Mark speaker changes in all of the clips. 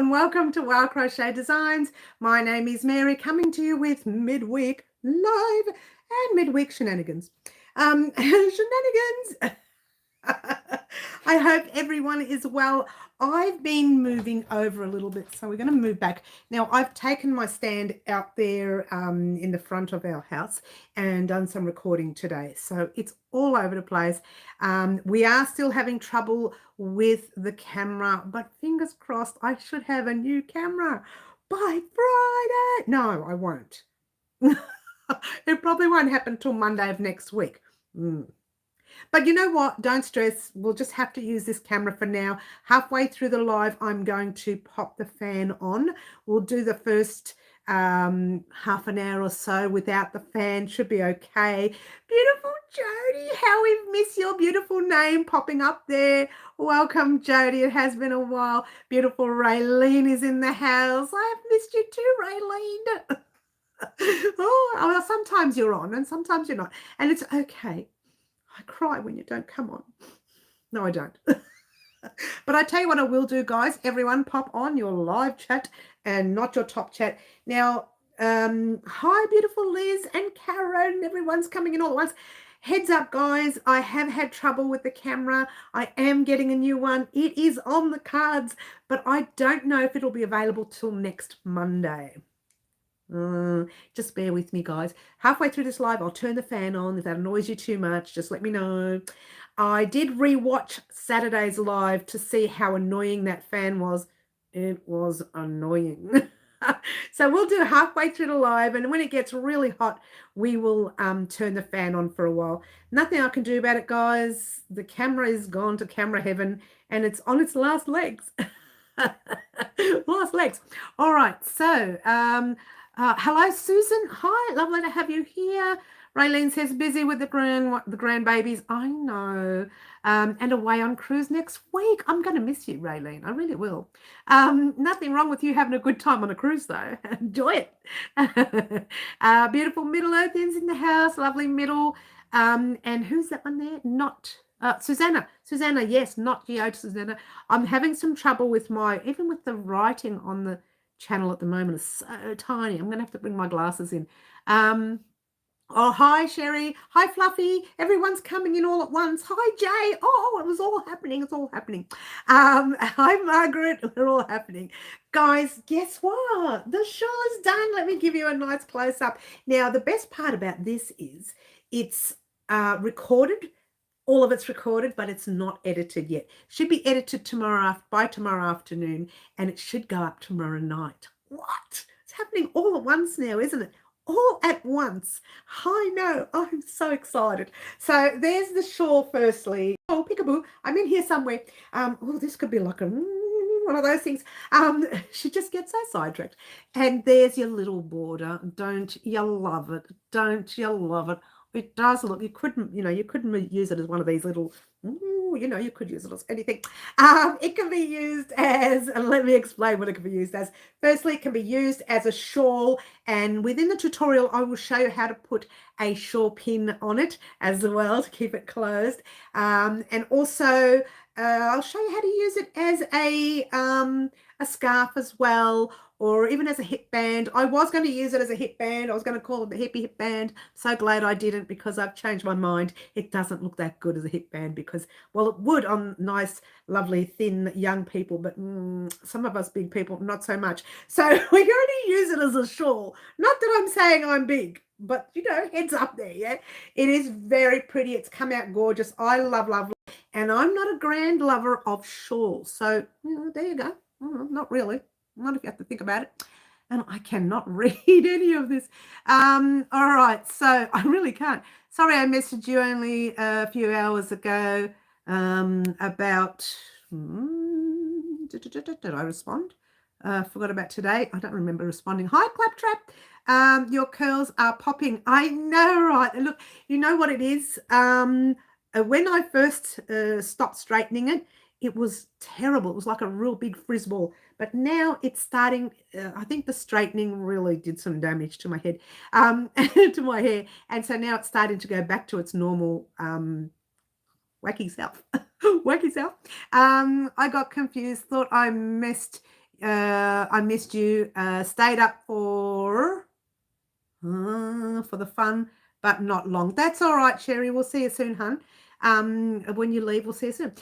Speaker 1: and welcome to Crochet Designs. My name is Mary, coming to you with Midweek Live and Midweek Shenanigans. Shenanigans! I hope everyone is well. I've been moving over a little bit, so we're going to move back. Now, I've taken my stand out there in the front of our house and done some recording today, so it's all over the place. We are still having trouble with the camera, but fingers crossed I should have a new camera by Friday. No, I won't. It probably won't happen till Monday of next week. But you know what? Don't stress. We'll just have to use this camera for now. Halfway through the live, I'm going to pop the fan on. We'll do the first half an hour or so without the fan. Should be okay. Beautiful Jody, how we've missed your beautiful name popping up there. Welcome, Jody. It has been a while. Beautiful Raylene is in the house. I have missed you too, Raylene. Oh, well, sometimes you're on and sometimes you're not. And it's okay. I cry when you don't come on. No, I don't. But I tell you what I will do, guys. Everyone pop on your live chat and not your top chat. Now, hi, beautiful Liz and Karen. Everyone's coming in all at once. Heads up, guys. I have had trouble with the camera. I am getting a new one. It is on the cards, but I don't know if it'll be available till next Monday. Just bear with me, guys. Halfway through this live, I'll turn the fan on. If that annoys you too much, just let me know. I did rewatch Saturday's live to see how annoying that fan was. It was annoying. So we'll do halfway through the live, and when it gets really hot, we will turn the fan on for a while. Nothing I can do about it, guys. The camera is gone to camera heaven, and it's on its last legs. Last legs. All right, so hello, Susan. Hi, lovely to have you here. Raylene says busy with the grandbabies. I know. And away on cruise next week. I'm going to miss you, Raylene. I really will. Nothing wrong with you having a good time on a cruise, though. Enjoy it. Beautiful Middle Earthians in the house. Lovely Middle. And who's that one there? Not Susanna. Susanna, yes, not Geo, Susanna. I'm having some trouble with even with the writing on the channel at the moment is so tiny. I'm going to have to bring my glasses in. Oh, hi, Sherry. Hi, Fluffy. Everyone's coming in all at once. Hi, Jay. Oh, it was all happening. It's all happening. Hi, Margaret. We're all happening. Guys, guess what? The shawl is done. Let me give you a nice close-up. Now, the best part about this is it's recorded. All of it's recorded, but it's not edited yet. Should be edited by tomorrow afternoon, and it should go up tomorrow night. What? It's happening all at once now, isn't it? All at once. I know. I'm so excited. So there's the shawl firstly. Oh, peekaboo. I'm in here somewhere. Oh, this could be like one of those things. She just gets so sidetracked. And there's your little border. Don't you love it? Don't you love it? It does look, you couldn't use it as one of these little, you could use it as anything. It can be used as, let me explain what it can be used as. Firstly, it can be used as a shawl, and within the tutorial, I will show you how to put a shawl pin on it as well to keep it closed. And also, I'll show you how to use it as a scarf as well, or even as a hip band. I was going to use it as a hip band. I was going to call it the hippie hip band. So glad I didn't, because I've changed my mind. It doesn't look that good as a hip band because, well, it would on nice, lovely, thin young people, but some of us big people, not so much. So we're going to use it as a shawl. Not that I'm saying I'm big, but, heads up there, yeah? It is very pretty. It's come out gorgeous. I love. And I'm not a grand lover of shawls. So, there you go. Not really. Not if you have to think about it. And I cannot read any of this. All right, so I really can't. Sorry, I messaged you only a few hours ago about, did I respond? Forgot about today. I don't remember responding. Hi, Claptrap. Your curls are popping. I know, right? Look, you know what it is? When I first stopped straightening it, it was terrible. It was like a real big frizz ball. But now it's starting, I think the straightening really did some damage to my head, to my hair. And so now it's starting to go back to its normal wacky self. Wacky self. I got confused, thought I messed I missed you. Stayed up for the fun, but not long. That's all right, Sherry. We'll see you soon, hun. When you leave, we'll see you soon.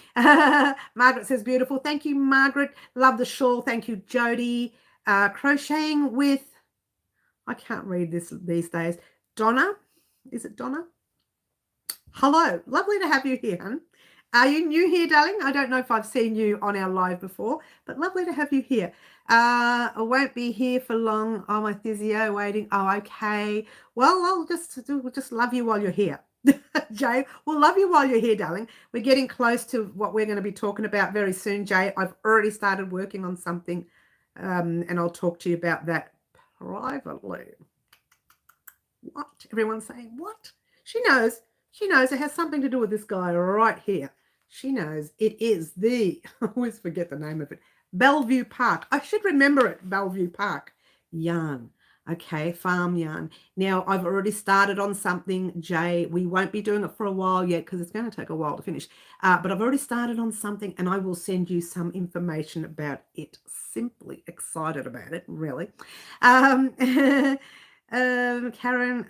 Speaker 1: Margaret says, beautiful. Thank you, Margaret. Love the shawl. Thank you, Jody. Crocheting with, I can't read this these days. Donna. Is it Donna? Hello. Lovely to have you here, hun. Are you new here, darling? I don't know if I've seen you on our live before, but lovely to have you here. I won't be here for long. Oh, my physio waiting. Oh, okay. Well, we'll just love you while you're here. Jay, we'll love you while you're here, darling. We're getting close to what we're going to be talking about very soon, Jay. I've already started working on something, and I'll talk to you about that privately. What? Everyone's saying, what? She knows. She knows it has something to do with this guy right here. She knows it is I always forget the name of it. Bellevue Park. I should remember it. Bellevue Park. Yarn. Okay, farm yarn. Now, I've already started on something, Jay. We won't be doing it for a while yet because it's going to take a while to finish. But I've already started on something and I will send you some information about it. Simply excited about it, really. Karen,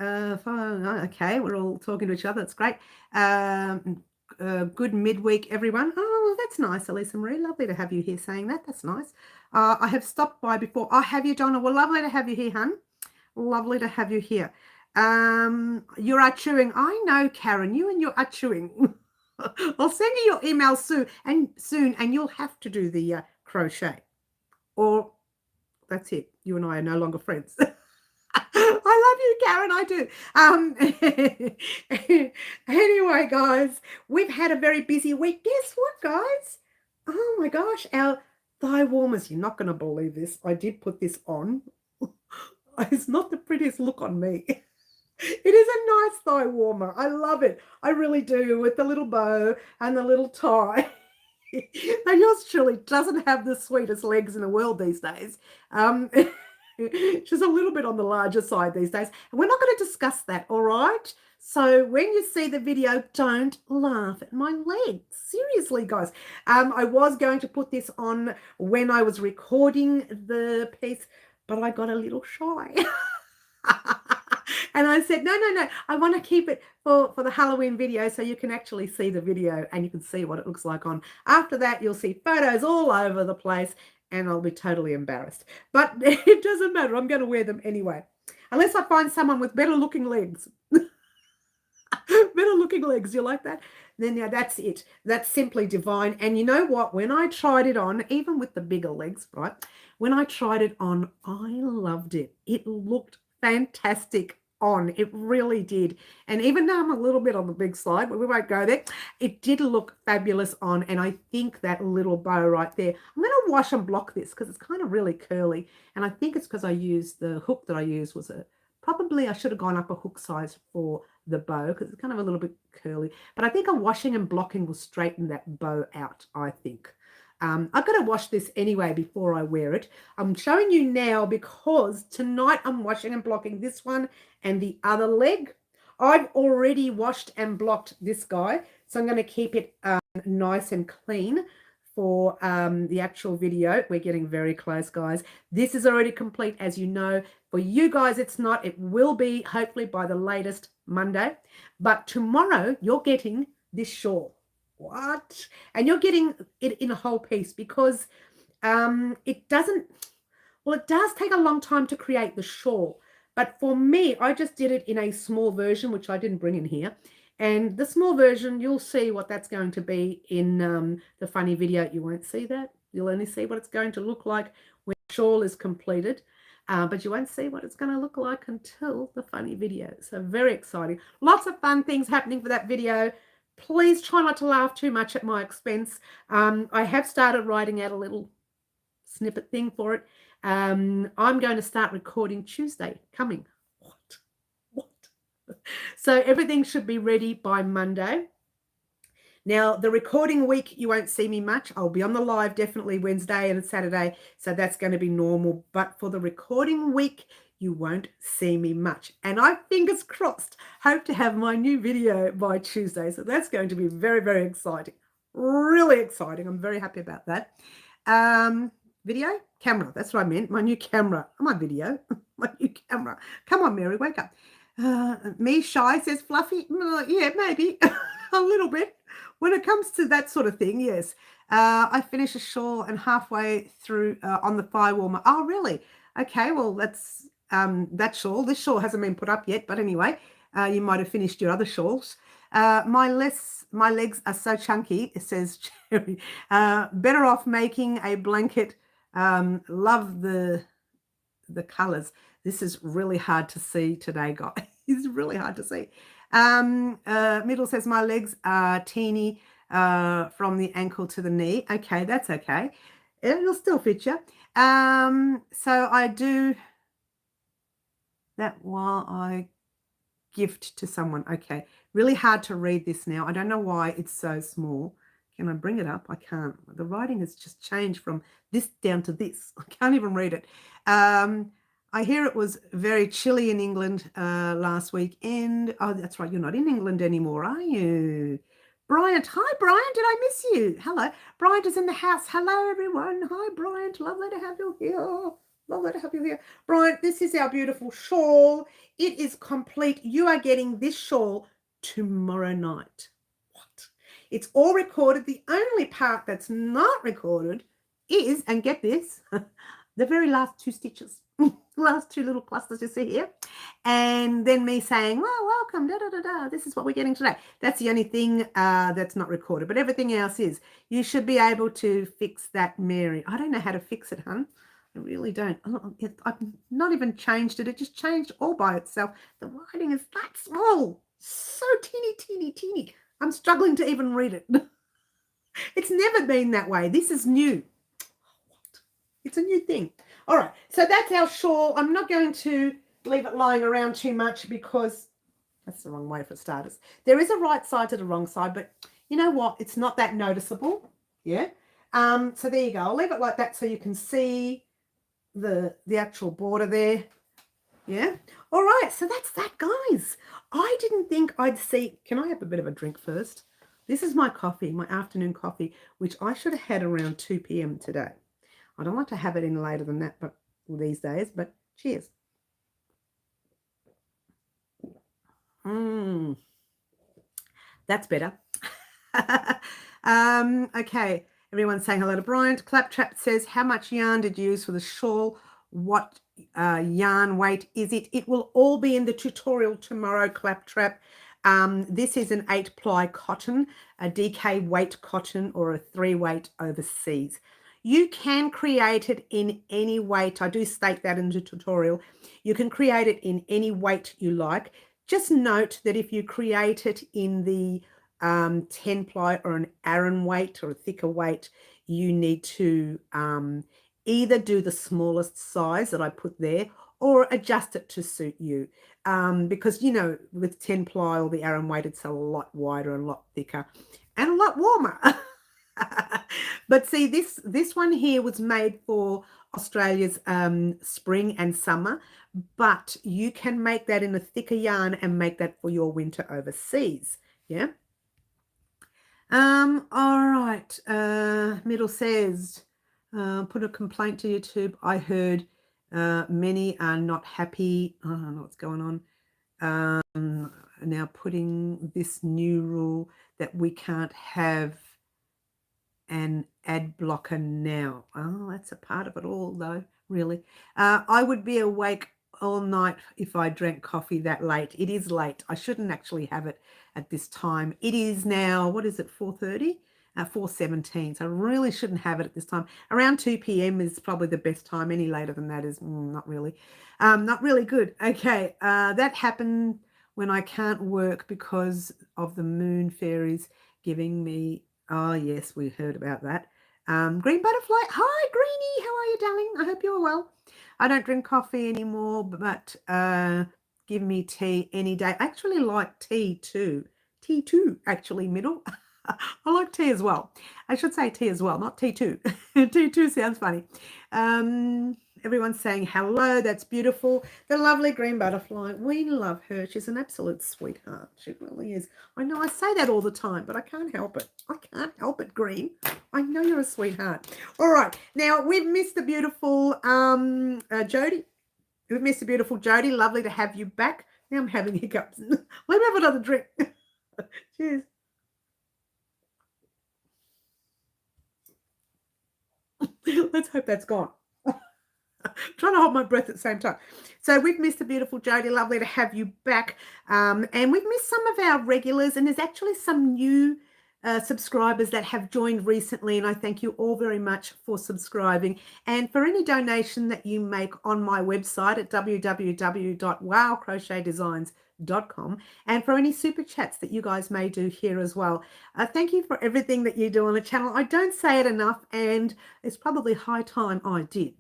Speaker 1: okay, we're all talking to each other. That's great. Good midweek, everyone. Oh, that's nice, Elisa Marie. Lovely to have you here saying that. That's nice. I have stopped by before. Oh, have you, Donna? Well, lovely to have you here, hun. Lovely to have you here. You're chewing. I know, Karen. You and your chewing. I'll send you your email soon, and you'll have to do the crochet. Or that's it. You and I are no longer friends. I love you, Karen. I do. Anyway, guys, we've had a very busy week. Guess what, guys? Oh my gosh, our thigh warmers. You're not going to believe this. I did put this on. It's not the prettiest look on me. It is a nice thigh warmer. I love it. I really do, with the little bow and the little tie. Now, yours truly doesn't have the sweetest legs in the world these days. She's a little bit on the larger side these days. And we're not going to discuss that, all right? So when you see the video, don't laugh at my legs. Seriously, guys. I was going to put this on when I was recording the piece, but I got a little shy. And I said, no, I want to keep it for the Halloween video so you can actually see the video and you can see what it looks like on. After that, you'll see photos all over the place and I'll be totally embarrassed. But it doesn't matter. I'm going to wear them anyway. Unless I find someone with better looking legs. Better looking legs. You like that? Then yeah, that's it. That's simply divine. And you know what? When I tried it on, even with the bigger legs, right? When I tried it on, I loved it. It looked fantastic on. It really did. And even though I'm a little bit on the big side, but we won't go there, it did look fabulous on. And I think that little bow right there, I'm going to wash and block this because it's kind of really curly. And I think it's because I used the hook that I used was probably I should have gone up a hook size for the bow because it's kind of a little bit curly. But I think a washing and blocking will straighten that bow out, I think. I've got to wash this anyway before I wear it. I'm showing you now because tonight I'm washing and blocking this one and the other leg. I've already washed and blocked this guy, so I'm going to keep it nice and clean for the actual video. We're getting very close, guys. This is already complete, as you know. For you guys, it's not. It will be hopefully by the latest Monday. But tomorrow, you're getting this shawl. What? And you're getting it in a whole piece because it does take a long time to create the shawl. But for me, I just did it in a small version, which I didn't bring in here. And the small version, you'll see what that's going to be in the funny video. You won't see that. You'll only see what it's going to look like when the shawl is completed. But you won't see what it's going to look like until the funny video. So very exciting. Lots of fun things happening for that video. Please try not to laugh too much at my expense. I have started writing out a little snippet thing for it. I'm going to start recording Tuesday coming. What? So everything should be ready by Monday. Now, the recording week, you won't see me much. I'll be on the live definitely Wednesday and Saturday, so that's going to be normal. But for the recording week, you won't see me much. And I, fingers crossed, hope to have my new video by Tuesday. So that's going to be very, very exciting. Really exciting. I'm very happy about that. Video? camera. That's what I meant. My new camera. My video. My new camera. Come on, Mary, wake up. Me shy, says Fluffy. Yeah, maybe a little bit. When it comes to that sort of thing, yes. I finish a shawl and halfway through on the fire warmer. Oh, really? Okay, well, that's that shawl. This shawl hasn't been put up yet, but anyway, you might have finished your other shawls. My legs are so chunky, it says Cherry. Better off making a blanket. Love the colors. This is really hard to see today, guys. It's really hard to see. Middle says my legs are teeny from the ankle to the knee. Okay, that's okay. It'll still fit you. So I do that while I gift to someone. Okay, really hard to read this now. I don't know why it's so small. Can I bring it up? I can't. The writing has just changed from this down to this. I can't even read it. I hear it was very chilly in England last weekend. Oh, that's right. You're not in England anymore, are you? Bryant. Hi, Bryant. Did I miss you? Hello. Bryant is in the house. Hello, everyone. Hi, Bryant. Lovely to have you here. Lovely to have you here. Bryant, this is our beautiful shawl. It is complete. You are getting this shawl tomorrow night. What? It's all recorded. The only part that's not recorded is, and get this, the very last 2 stitches. Last 2 little clusters you see here. And then me saying, well, welcome, da, da, da, da. This is what we're getting today. That's the only thing that's not recorded, but everything else is. You should be able to fix that, Mary. I don't know how to fix it, hun. I really don't. I've not even changed it. It just changed all by itself. The writing is that small. So teeny, teeny, teeny. I'm struggling to even read it. It's never been that way. This is new. What? It's a new thing. All right. So that's our shawl. I'm not going to leave it lying around too much because that's the wrong way for starters. There is a right side to the wrong side, but you know what? It's not that noticeable. Yeah. So there you go. I'll leave it like that so you can see the actual border there. Yeah. All right. So that's that, guys. I didn't think I'd see. Can I have a bit of a drink first? This is my coffee, my afternoon coffee, which I should have had around 2 p.m. today. I don't like to have it in later than that, but these days. But cheers. That's better. Okay. Everyone's saying hello to Bryant. Claptrap says, how much yarn did you use for the shawl? What yarn weight is it? It will all be in the tutorial tomorrow, Claptrap. This is an 8-ply cotton, a DK weight cotton, or a 3-weight overseas. You can create it in any weight. I do state that in the tutorial. You can create it in any weight you like. Just note that if you create it in the 10-ply or an Aran weight or a thicker weight, you need to either do the smallest size that I put there or adjust it to suit you. Because, you know, with 10-ply or the Aran weight, it's a lot wider and a lot thicker and a lot warmer. But see, this one here was made for Australia's spring and summer, but you can make that in a thicker yarn and make that for your winter overseas. Yeah. All right. Middle says, put a complaint to YouTube. I heard many are not happy. I don't know what's going on. Now putting this new rule that we can't have an ad blocker now. Oh, that's a part of it all, though, really. I would be awake all night if I drank coffee that late. It is late. I shouldn't actually have it at this time. It is now, what is it, 4:30? 4:17. So I really shouldn't have it at this time. Around 2 p.m. is probably the best time. Any later than that is not really good. Okay, that happened when I can't work because of the moon fairies giving me. Oh, yes, we heard about that. Green Butterfly. Hi, Greenie. How are you, darling? I hope you're well. I don't drink coffee anymore, but give me tea any day. I actually like tea too. Tea too, actually, Middle. I like tea as well. I should say tea as well, not tea too. Tea too sounds funny. Everyone's saying hello. That's beautiful. The lovely green butterfly. We love her. She's an absolute sweetheart. She really is. I know I say that all the time, but I can't help it. I can't help it, Green. I know you're a sweetheart. All right. Now, we've missed the beautiful Jody. We've missed the beautiful Jody. Lovely to have you back. Now I'm having hiccups. Let me have another drink. Cheers. Let's hope that's gone. Trying to hold my breath at the same time. So we've missed the beautiful Jody. Lovely to have you back. And we've missed some of our regulars, and there's actually some new subscribers that have joined recently, and I thank you all very much for subscribing. And for any donation that you make on my website at www.wowcrochetdesigns.com, and for any super chats that you guys may do here as well. Thank you for everything that you do on the channel. I don't say it enough, and it's probably high time I did.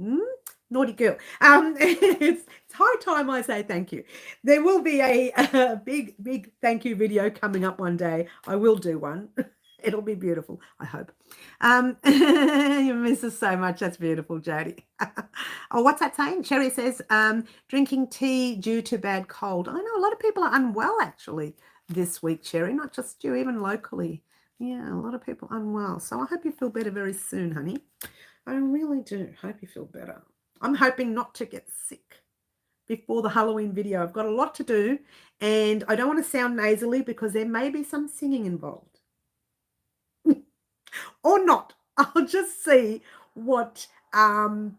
Speaker 1: Naughty girl. It's high time I say thank you. There will be a big thank you video coming up one day. I will do one. It'll be beautiful, I hope. You miss us so much. That's beautiful, Jody. Oh, what's that saying? Cherry says, drinking tea due to bad cold. I know a lot of people are unwell actually this week, Cherry, not just you, even locally. Yeah, a lot of people unwell. So I hope you feel better very soon, honey. I really do hope you feel better. I'm hoping not to get sick before the Halloween video. I've got a lot to do, and I don't want to sound nasally because there may be some singing involved. Or not. I'll just see what oh,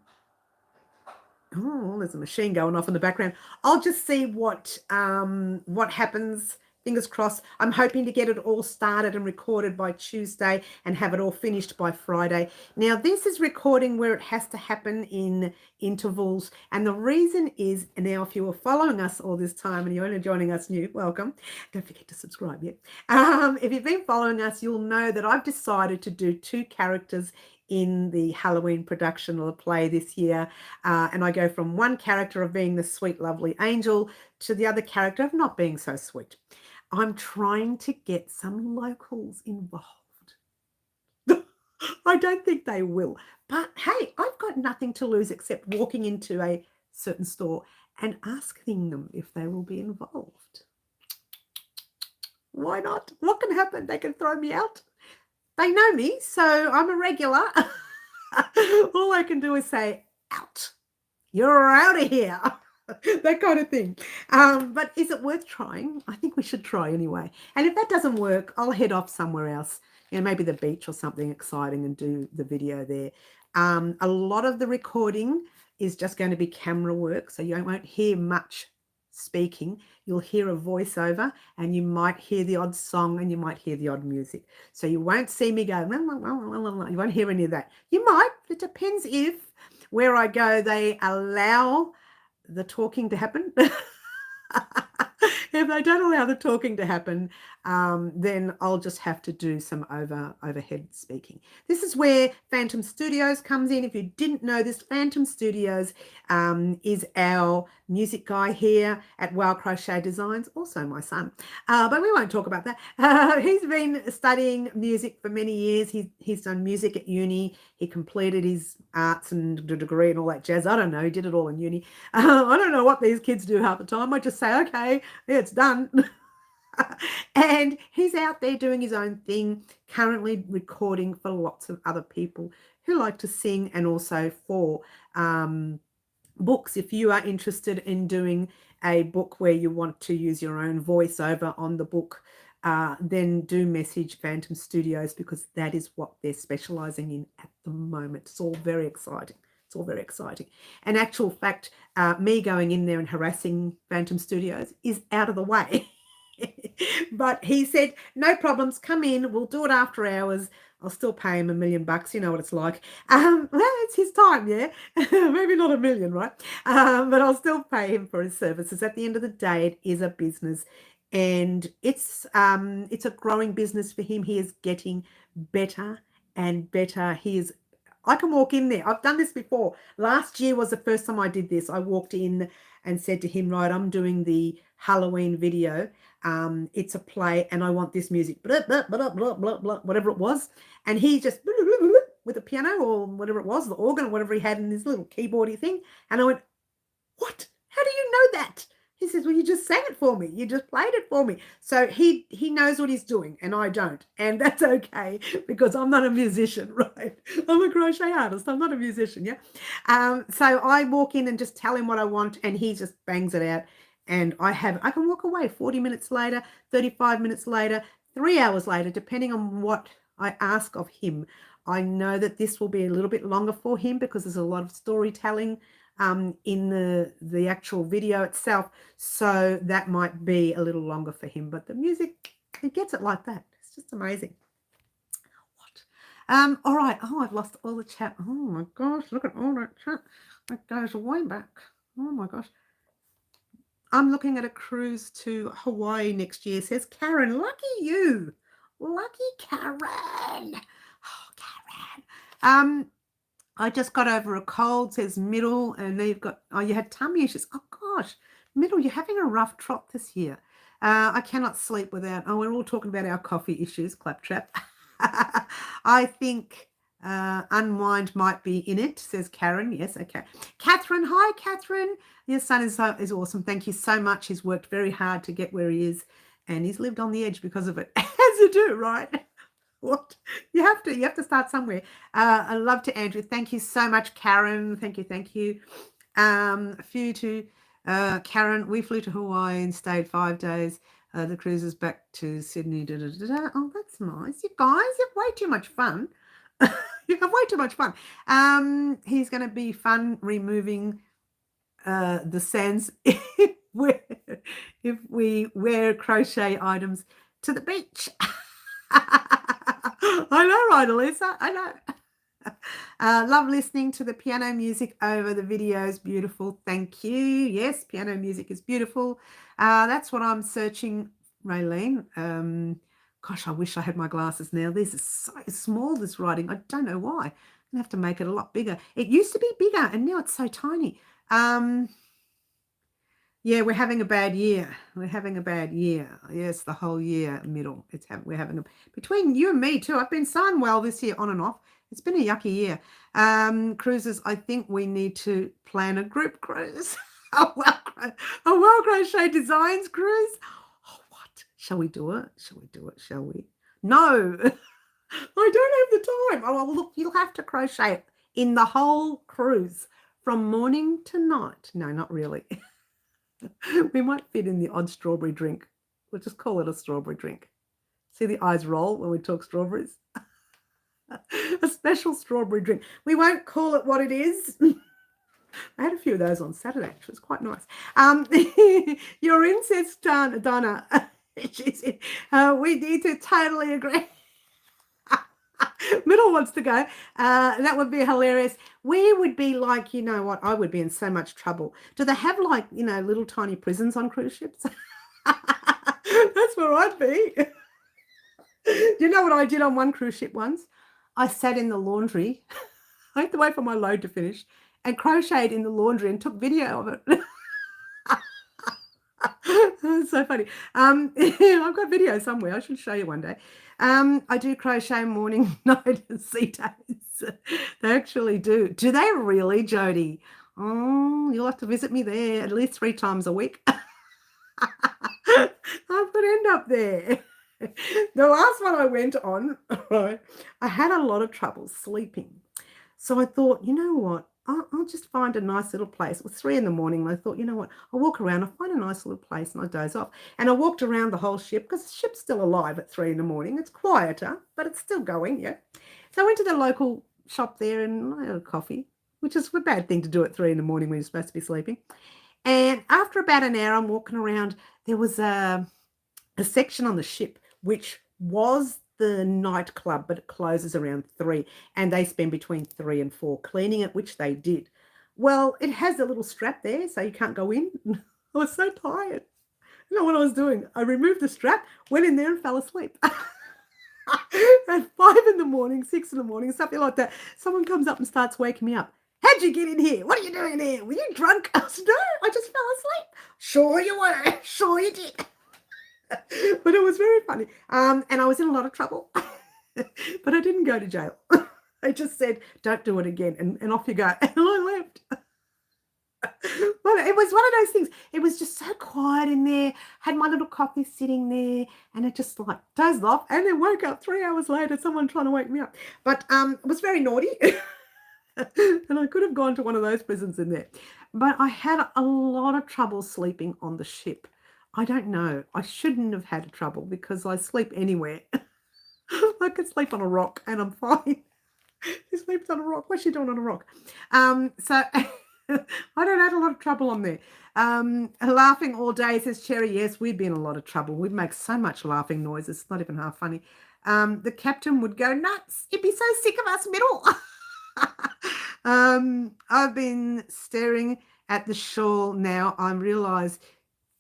Speaker 1: there's a machine going off in the background. I'll just see what happens. Fingers crossed. I'm hoping to get it all started and recorded by Tuesday and have it all finished by Friday. Now, this is recording where it has to happen in intervals. And the reason is, now, if you were following us all this time and you're only joining us new, welcome. Don't forget to subscribe yet. If you've been following us, you'll know that I've decided to do 2 characters in the Halloween production of the play this year. And I go from one character of being the sweet, lovely angel to the other character of not being so sweet. I'm trying to get some locals involved. I don't think they will. But hey, I've got nothing to lose except walking into a certain store and asking them if they will be involved. Why not? What can happen? They can throw me out. They know me, so I'm a regular. All I can do is say, out. You're out of here. That kind of thing. But is it worth trying? I think we should try anyway. And if that doesn't work, I'll head off somewhere else, maybe the beach or something exciting, and do the video there. A lot of the recording is just going to be camera work, so you won't hear much speaking. You'll hear a voiceover, and you might hear the odd song, and you might hear the odd music. So you won't see me go, you won't hear any of that. You might. It depends if where I go they allow the talking to happen. If they don't allow the talking to happen, then I'll just have to do some overhead speaking. This is where Phantom Studios comes in. If you didn't know this, Phantom Studios is our music guy here at Wow Crochet Designs, also my son. But we won't talk about that. He's been studying music for many years. He's done music at uni. He completed his arts and degree and all that jazz. I don't know. He did it all in uni. I don't know what these kids do half the time. I just say, okay, yeah, it's done. And he's out there doing his own thing, currently recording for lots of other people who like to sing, and also for books. If you are interested in doing a book where you want to use your own voiceover on the book, then do message Phantom Studios, because that is what they're specializing in at the moment. It's all very exciting. It's all very exciting. In actual fact, me going in there and harassing Phantom Studios is out of the way. But he said, no problems, come in, we'll do it after hours. I'll still pay him $1 million. You know what it's like. Well, it's his time, yeah. Maybe not $1 million, right? But I'll still pay him for his services. At the end of the day, it is a business, and it's a growing business for him. He is getting better and better. I can walk in there. I've done this before. Last year was the first time I did this. I walked in and said to him, right, I'm doing the Halloween video. It's a play and I want this music, blah, blah, blah, blah, blah, blah, whatever it was. And he just with the piano or whatever it was, the organ or whatever he had in his little keyboardy thing. And I went, what? How do you know that? He says, well, you just sang it for me. You just played it for me. So he knows what he's doing and I don't. And that's okay because I'm not a musician, right? I'm a crochet artist. I'm not a musician, yeah? So I walk in and just tell him what I want and he just bangs it out. And I can walk away 40 minutes later, 35 minutes later, 3 hours later, depending on what I ask of him. I know that this will be a little bit longer for him because there's a lot of storytelling in the actual video itself, so that might be a little longer for him, but the music, he gets it like that. It's just amazing. All right. Oh, I've lost all the chat. Oh my gosh, look at all that chat. That goes way back. Oh my gosh. I'm looking at a cruise to Hawaii next year, says Karen. Lucky you. Lucky Karen. Oh, Karen. I just got over a cold, says Middle, and then you've got, oh, you had tummy issues. Oh, gosh, Middle, you're having a rough trot this year. I cannot sleep without, oh, we're all talking about our coffee issues, Claptrap. I think Unwind might be in it, says Karen. Yes, okay. Catherine, hi, Catherine. Your son is awesome. Thank you so much. He's worked very hard to get where he is, and he's lived on the edge because of it, as you do, right? What you have to start somewhere. I love to Andrew. Thank you so much, Karen. Thank you. A few to Karen. We flew to Hawaii and stayed 5 days. The cruise is back to Sydney. Oh, that's nice. You guys, you have way too much fun. You have way too much fun. He's going to be fun removing the sands if we wear crochet items to the beach. I know, right, Elisa? I know. Love listening to the piano music over the videos. Beautiful. Thank you. Yes, piano music is beautiful. That's what I'm searching, Raylene. Gosh, I wish I had my glasses now. This is so small, this writing. I don't know why. I'm going to have to make it a lot bigger. It used to be bigger, and now it's so tiny. Yeah, we're having a bad year. We're having a bad year. Yes, the whole year, Middle. We're having between you and me too. I've been so unwell this year, on and off. It's been a yucky year. Cruises, I think we need to plan a group cruise. a well Crochet Designs cruise. Oh, what? Shall we do it? Shall we? No, I don't have the time. Oh, well, look, you'll have to crochet in the whole cruise from morning to night. No, not really. We might fit in the odd strawberry drink. We'll just call it a strawberry drink. See the eyes roll when we talk strawberries? A special strawberry drink. We won't call it what it is. I had a few of those on Saturday, which was quite nice. Your incest, Donna. She said, we need to totally agree. Middle wants to go. That would be hilarious. We would be like, you know what? I would be in so much trouble. Do they have like, you know, little tiny prisons on cruise ships? That's where I'd be. Do you know what I did on one cruise ship once? I sat in the laundry. I had to wait for my load to finish and crocheted in the laundry and took video of it. That's so funny. I've got video somewhere. I should show you one day. I do crochet morning, night, and sea days. They actually do. Do they really, Jody? Oh, you'll have to visit me there at least 3 times a week. I could end up there. The last one I went on, right, I had a lot of trouble sleeping. So I thought, you know what? I'll just find a nice little place. It was 3 a.m. and I thought, you know what? I'll walk around. I'll find a nice little place and I doze off. And I walked around the whole ship because the ship's still alive at 3 a.m. It's quieter, but it's still going, yeah. So I went to the local shop there and I had a coffee, which is a bad thing to do at 3 a.m. when you're supposed to be sleeping. And after about an hour, I'm walking around. There was a section on the ship which was the nightclub, but it closes around 3 and they spend between 3 and 4 cleaning it, which they did. Well, it has a little strap there so you can't go in. I was so tired. You know what I was doing? I removed the strap, went in there and fell asleep. At 5 in the morning, 6 in the morning, something like that. Someone comes up and starts waking me up. How'd you get in here? What are you doing in here? Were you drunk? I said, no, I just fell asleep. Sure you were. Sure you did. But it was very funny. And I was in a lot of trouble. But I didn't go to jail. I just said, don't do it again, and off you go. And I left. Well, it was one of those things. It was just so quiet in there. Had my little coffee sitting there, and it just like dozed off, and then woke up 3 hours later, someone trying to wake me up. But it was very naughty. And I could have gone to one of those prisons in there. But I had a lot of trouble sleeping on the ship. I don't know. I shouldn't have had trouble because I sleep anywhere. I could sleep on a rock and I'm fine. She sleeps on a rock. What's she doing on a rock? So I don't have a lot of trouble on there. Laughing all day, says Cherry. Yes, we'd be in a lot of trouble. We'd make so much laughing noises. It's not even half funny. The captain would go nuts. He'd be so sick of us middle. I've been staring at the shawl now. I realise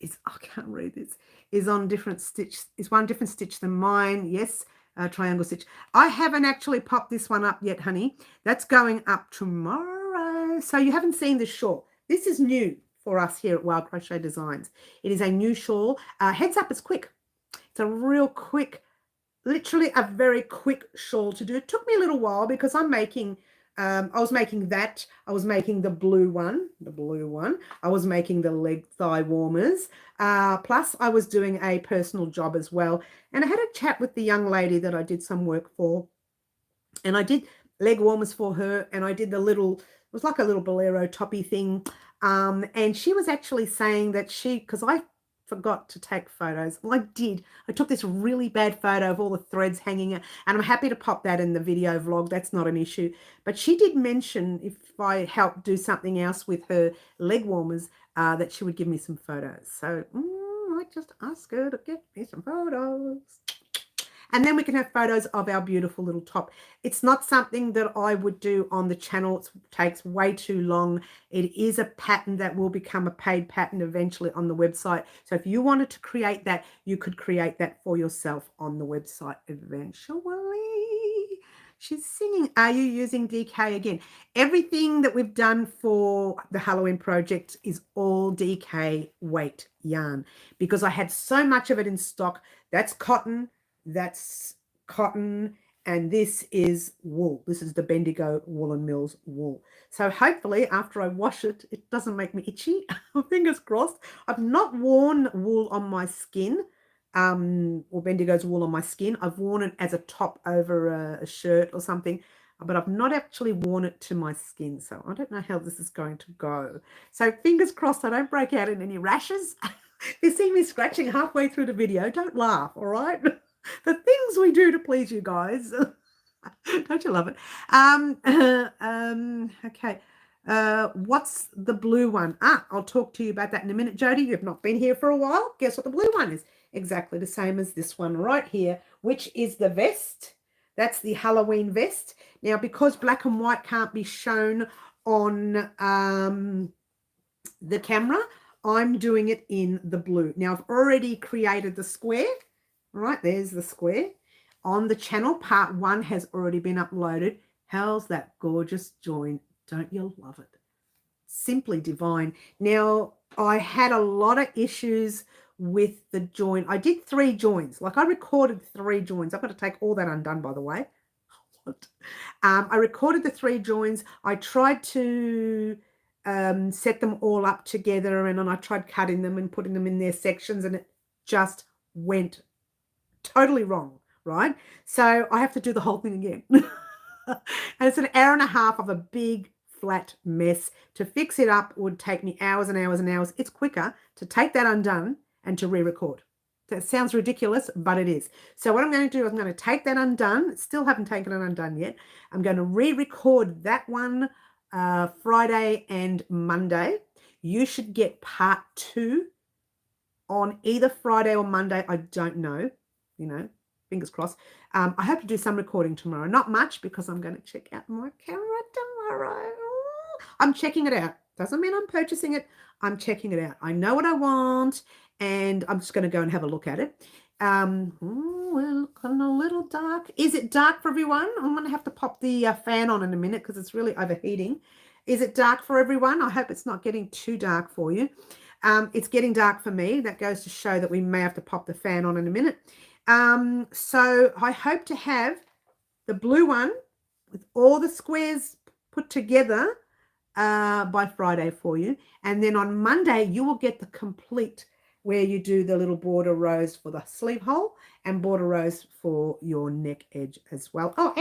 Speaker 1: I can't read this. Is on different stitch. Is one different stitch than mine? Yes, triangle stitch. I haven't actually popped this one up yet, honey. That's going up tomorrow. So you haven't seen the shawl. This is new for us here at Wild Crochet Designs. It is a new shawl. Heads up, it's quick. It's a real quick, literally a very quick shawl to do. It took me a little while because I'm making. I was making that. I was making the blue one. I was making the leg thigh warmers. Plus, I was doing a personal job as well. And I had a chat with the young lady that I did some work for. And I did leg warmers for her. And I did the little, it was like a little bolero toppy thing. And she was actually saying that because I forgot to take photos. Well, I did. I took this really bad photo of all the threads hanging out, and I'm happy to pop that in the video vlog. That's not an issue. But she did mention if I helped do something else with her leg warmers, that she would give me some photos. So I just asked her to get me some photos. And then we can have photos of our beautiful little top. It's not something that I would do on the channel. It takes way too long. It is a pattern that will become a paid pattern eventually on the website. So if you wanted to create that, you could create that for yourself on the website eventually. She's singing, are you using DK again? Everything that we've done for the Halloween project is all DK weight yarn because I had so much of it in stock. That's cotton. That's cotton, and this is wool. This is the Bendigo Woolen Mills wool. So hopefully after I wash it, it doesn't make me itchy. Fingers crossed. I've not worn wool on my skin, or Bendigo's wool on my skin. I've worn it as a top over a shirt or something, but I've not actually worn it to my skin. So I don't know how this is going to go. So fingers crossed I don't break out in any rashes. You see me scratching halfway through the video. Don't laugh, all right? The things we do to please you guys. Don't you love it? Okay. What's the blue one? I'll talk to you about that in a minute, Jody. You've not been here for a while. Guess what the blue one is? Exactly the same as this one right here, which is the vest. That's the Halloween vest. Now, because black and white can't be shown on the camera, I'm doing it in the blue. Now, I've already created the square. Right, there's the square. On the channel, part 1 has already been uploaded. How's that gorgeous join? Don't you love it? Simply divine. Now, I had a lot of issues with the join. I did 3 joins. Like I recorded 3 joins. I've got to take all that undone, by the way. I recorded the 3 joins. I tried to set them all up together, and then I tried cutting them and putting them in their sections, and it just went totally wrong, right? So I have to do the whole thing again. And it's an hour and a half of a big flat mess. To fix it up would take me hours and hours and hours. It's quicker to take that undone and to re-record. That sounds ridiculous, but it is. So what I'm going to do is I'm going to take that undone. Still haven't taken it undone yet. I'm going to re-record that one Friday and Monday. You should get part 2 on either Friday or Monday. I don't know. You know, fingers crossed. I hope to do some recording tomorrow. Not much because I'm going to check out my camera tomorrow. I'm checking it out. Doesn't mean I'm purchasing it. I'm checking it out. I know what I want, and I'm just going to go and have a look at it. We're looking a little dark. Is it dark for everyone? I'm going to have to pop the fan on in a minute because it's really overheating. Is it dark for everyone? I hope it's not getting too dark for you. It's getting dark for me. That goes to show that we may have to pop the fan on in a minute. So I hope to have the blue one, with all the squares put together by Friday for you. And then on Monday, you will get the complete where you do the little border rows for the sleeve hole and border rows for your neck edge as well. Oh,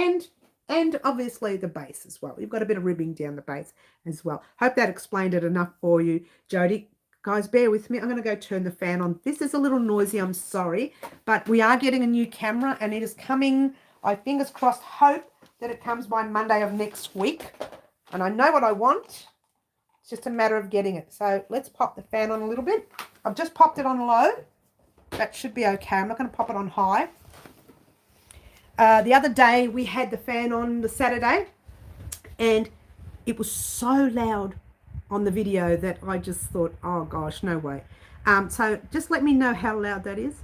Speaker 1: and obviously the base as well. You've got a bit of ribbing down the base as well. Hope that explained it enough for you, Jody. Guys, bear with me. I'm going to go turn the fan on. This is a little noisy, I'm sorry, but we are getting a new camera and it is coming, I fingers crossed, hope that it comes by Monday of next week. And I know what I want. It's just a matter of getting it. So let's pop the fan on a little bit. I've just popped it on low. That should be okay. I'm not going to pop it on high. The other day we had the fan on the Saturday and it was so loud on the video that I just thought, oh gosh, no way. So just let me know how loud that is.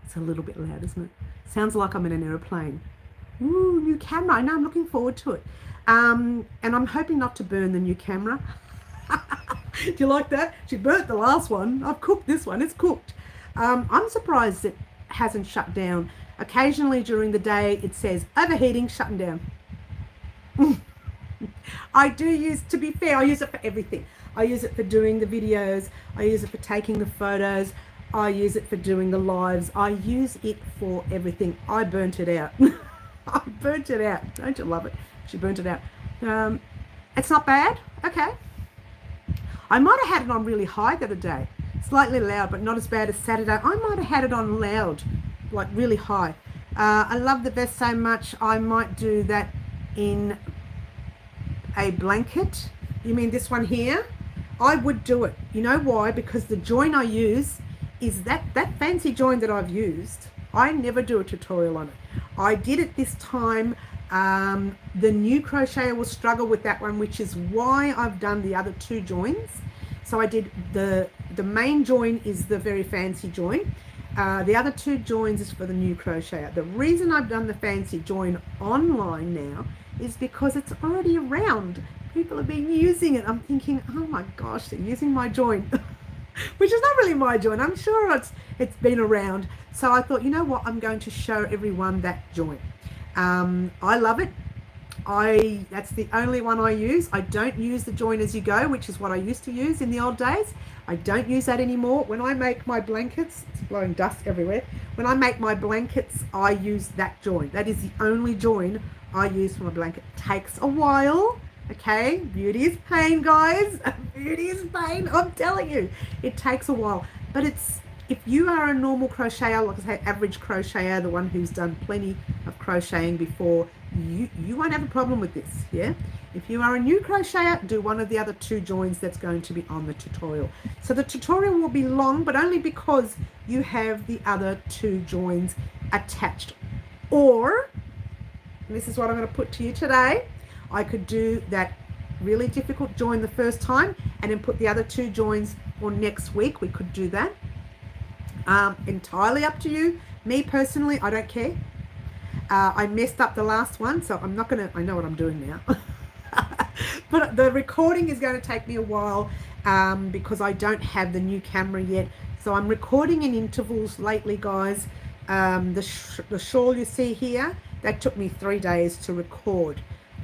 Speaker 1: It's a little bit loud, isn't it? Sounds like I'm in an aeroplane. Ooh, new camera. I know, I'm looking forward to it. And I'm hoping not to burn the new camera. Do you like that? She burnt the last one. I've cooked this one. It's cooked. I'm surprised it hasn't shut down. Occasionally during the day it says overheating, shutting down. I do use, to be fair, I use it for everything. I use it for doing the videos. I use it for taking the photos. I use it for doing the lives. I use it for everything. I burnt it out. I burnt it out. Don't you love it? She burnt it out. It's not bad. Okay. I might have had it on really high the other day. Slightly loud, but not as bad as Saturday. I might have had it on loud, like really high. I love the vest so much. I might do that in a blanket. You mean this one here? I would do it. You know why? Because the join I use is that fancy join that I've used. I never do a tutorial on it. I did it this time. The new crocheter will struggle with that one, which is why I've done the other two joins. So I did the main join is the very fancy join. The other two joins is for the new crocheter. The reason I've done the fancy join online now is because it's already around. People have been using it. I'm thinking, oh my gosh, they're using my join, which is not really my join. I'm sure it's been around. So I thought, you know what, I'm going to show everyone that join. I love it. That's the only one I use. I don't use the join as you go, which is what I used to use in the old days. I don't use that anymore. When I make my blankets, it's blowing dust everywhere. When I make my blankets, I use that join. That is the only join I use for my blanket. Takes a while. Okay, beauty is pain, guys. Beauty is pain. I'm telling you, it takes a while. But if you are a normal crocheter, like I say, average crocheter, the one who's done plenty of crocheting before, you won't have a problem with this. Yeah. If you are a new crocheter, do one of the other two joins that's going to be on the tutorial. So the tutorial will be long, but only because you have the other two joins attached. Or, and this is what I'm going to put to you today, I could do that really difficult join the first time and then put the other two joins for next week. We could do that. Entirely up to you. Me personally, I don't care. I messed up the last one, so I'm not going to, I know what I'm doing now. But the recording is going to take me a while because I don't have the new camera yet. So I'm recording in intervals lately, guys. The shawl you see here, that took me 3 days to record.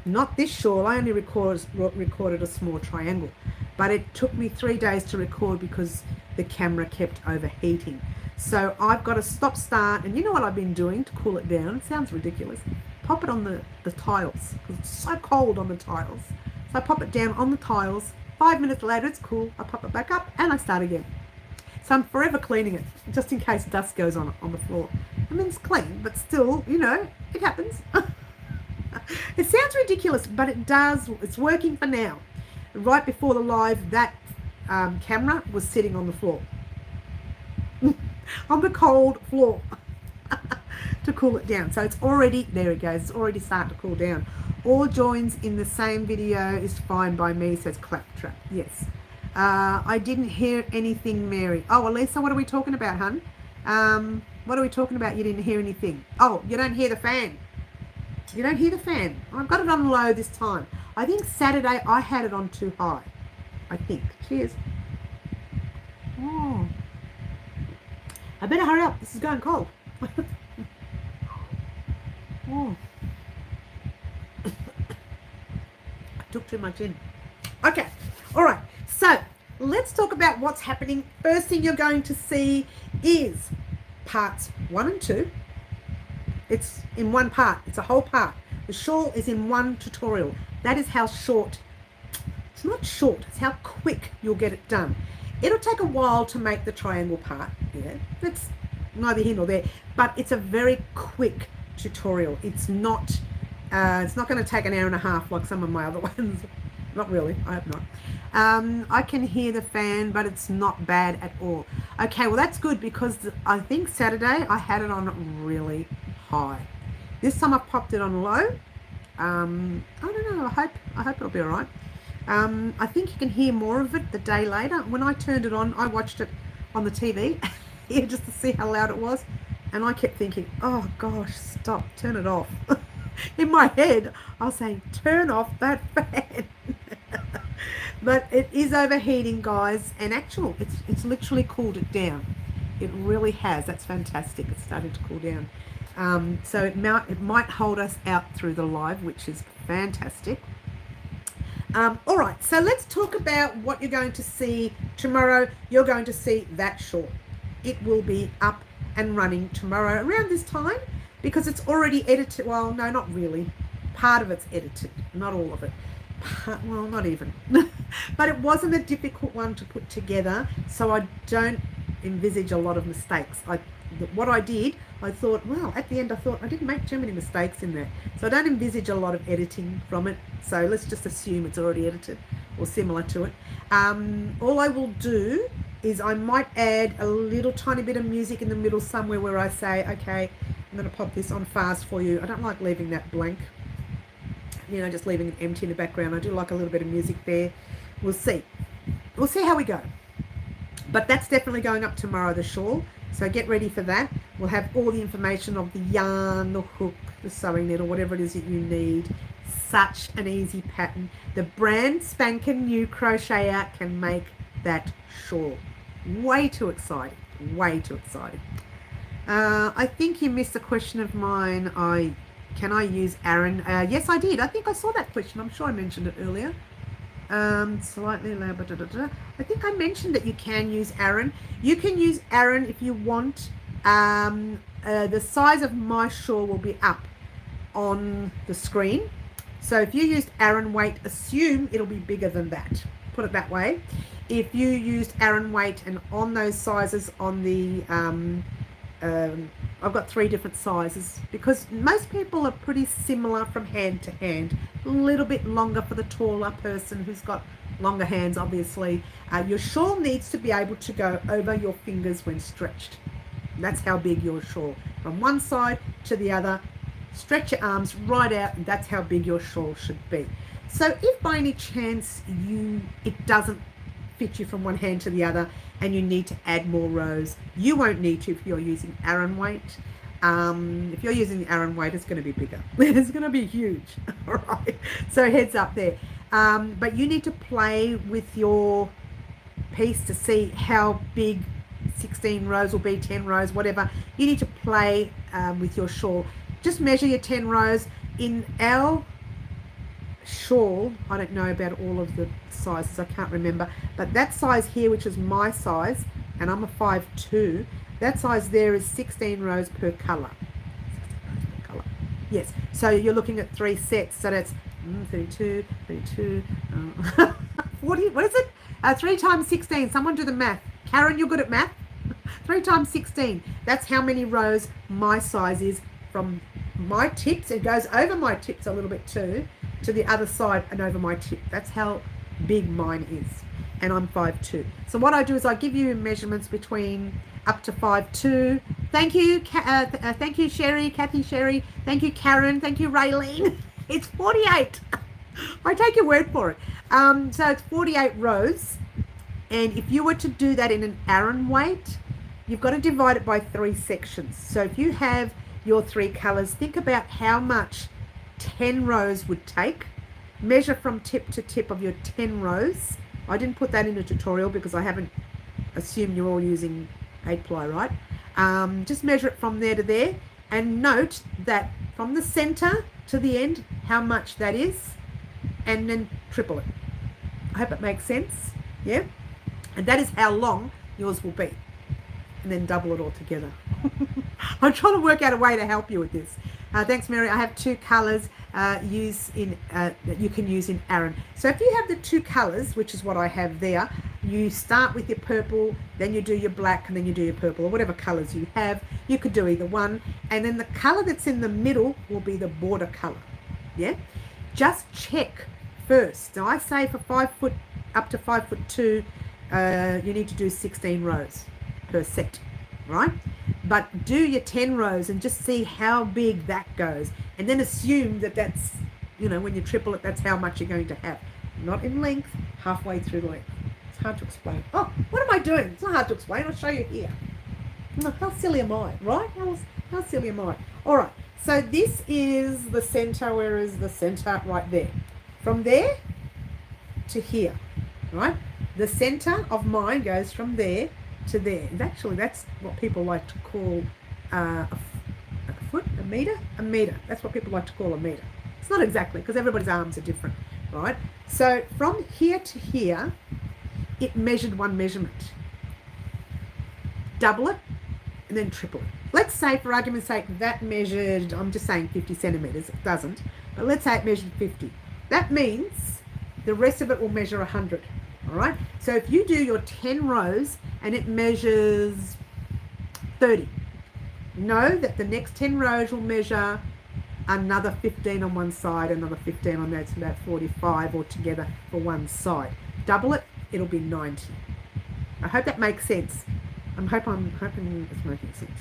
Speaker 1: Not this shawl, I only recorded a small triangle. But it took me 3 days to record because the camera kept overheating. So I've got to stop, start, and you know what I've been doing to cool it down? It sounds ridiculous. Pop it on the tiles, because it's so cold on the tiles. So I pop it down on the tiles. 5 minutes later, it's cool. I pop it back up and I start again. So I'm forever cleaning it, just in case dust goes on the floor. I mean, it's clean, but still, you know, it happens. It sounds ridiculous, but it does. It's working for now. Right before the live, that camera was sitting on the floor. On the cold floor. To cool it down. So it's already, there it goes, it's already starting to cool down. All joins in the same video is fine by me, says Claptrap. Yes. I didn't hear anything, Mary. Oh, Elisa, what are we talking about, hun? What are we talking about? You didn't hear anything. Oh, you don't hear the fan. You don't hear the fan. I've got it on low this time. I think Saturday I had it on too high. I think. Cheers. Oh. I better hurry up. This is going cold. Oh. took too much in. Okay, all right. So let's talk about what's happening. First thing you're going to see is parts 1 and 2. It's in one part. It's a whole part. The shawl is in one tutorial. That is how short. It's not short. It's how quick you'll get it done. It'll take a while to make the triangle part. Yeah, that's neither here nor there. But it's a very quick tutorial. It's not going to take an hour and a half like some of my other ones. Not really. I hope not. I can hear the fan, but it's not bad at all. Okay, well that's good because I think Saturday I had it on really high. This time I popped it on low. I don't know. I hope it'll be all right. I think you can hear more of it the day later. When I turned it on, I watched it on the TV here just to see how loud it was, and I kept thinking, oh gosh, stop, turn it off. In my head I was saying, turn off that fan. But it is overheating, guys, and actually it's literally cooled it down. It really has. That's fantastic. It's starting to cool down. So it might hold us out through the live, which is fantastic. All right, so let's talk about what you're going to see tomorrow. You're going to see that shawl. It will be up and running tomorrow around this time because it's already edited. Well, no, not really. Part of it's edited, not all of it. Well, not even. But it wasn't a difficult one to put together, so I don't envisage a lot of mistakes. What I did, I thought, well, at the end I thought I didn't make too many mistakes in there, so I don't envisage a lot of editing from it. So let's just assume it's already edited or similar to it. All I will do is I might add a little tiny bit of music in the middle somewhere where I say, okay, I'm going to pop this on fast for you. I don't like leaving that blank, you know, just leaving it empty in the background. I do like a little bit of music there. We'll see how we go. But that's definitely going up tomorrow, the shawl. So get ready for that. We'll have all the information of the yarn, the hook, the sewing needle, whatever it is that you need. Such an easy pattern. The brand spanking new Crochet Out can make that shawl. Way too exciting. Way too exciting. I think you missed a question of mine. Can I use Aran? Yes, I did. I think I saw that question. I'm sure I mentioned it earlier. Slightly lower. I think I mentioned that you can use Aran. You can use Aran if you want. The size of my shawl will be up on the screen. So if you used Aran weight, assume it'll be bigger than that. Put it that way. If you used Aran weight and on those sizes on the I've got 3 different sizes because most people are pretty similar from hand to hand. A little bit longer for the taller person who's got longer hands, obviously. Your shawl needs to be able to go over your fingers when stretched. That's how big your shawl. From one side to the other, stretch your arms right out, and that's how big your shawl should be. So if by any chance it doesn't fit you from one hand to the other and you need to add more rows, you won't need to if you're using Aran weight. If you're using the Aran weight, it's going to be bigger. It's going to be huge. All right, so heads up there. But you need to play with your piece to see how big 16 rows will be, 10 rows, whatever. You need to play with your shawl. Just measure your 10 rows. In our shawl, I don't know about all of the sizes, I can't remember, but that size here, which is my size, and I'm a 5'2", that size there is 16 rows per colour. Yes, so you're looking at 3 sets, so that's 32, 40, what is it? 3 times 16, someone do the math. Karen, you're good at math? 3 times 16, that's how many rows my size is from my tips. It goes over my tips a little bit too, to the other side and over my tip. That's how big mine is, and I'm 5'2". So what I do is I give you measurements between up to 5'2". Thank you, thank you, Sherry, Kathy, Sherry. Thank you, Karen. Thank you, Raylene. It's 48. I take your word for it. So it's 48 rows, and if you were to do that in an Aran weight, you've got to divide it by 3 sections. So if you have your 3 colors, think about how much 10 rows would take. Measure from tip to tip of your 10 rows. I didn't put that in a tutorial because I haven't assumed you're all using 8-ply, right? Just measure it from there to there, and note that from the center to the end how much that is, and then triple it. I hope it makes sense. Yeah, and that is how long yours will be, and then double it all together. I'm trying to work out a way to help you with this. Thanks, Mary. I have 2 colors that you can use in Aran. So if you have the 2 colors, which is what I have there, you start with your purple, then you do your black, and then you do your purple, or whatever colors you have. You could do either one, and then the color that's in the middle will be the border color. Yeah, just check first. Now I say for 5 foot up to 5'2", you need to do 16 rows per set, right? But do your 10 rows and just see how big that goes, and then assume that that's, you know, when you triple it, that's how much you're going to have. Not in length, halfway through the length. It's hard to explain. Oh, what am I doing? It's not hard to explain. I'll show you here. How silly am I, right? How silly am I? All right, so this is the center. Where is the center? Right there. From there to here, right? The center of mine goes from there to there. And actually, that's what people like to call a foot, a meter. That's what people like to call a meter. It's not exactly, because everybody's arms are different, right? So from here to here, it measured one measurement. Double it and then triple it. Let's say, for argument's sake, that measured, I'm just saying 50 centimeters. It doesn't, but let's say it measured 50. That means the rest of it will measure 100. All right, so if you do your 10 rows and it measures 30, know that the next 10 rows will measure another 15 on one side, another 15 on that, so about 45 altogether for one side. Double it, it'll be 90. I hope that makes sense. I'm hoping it's making sense.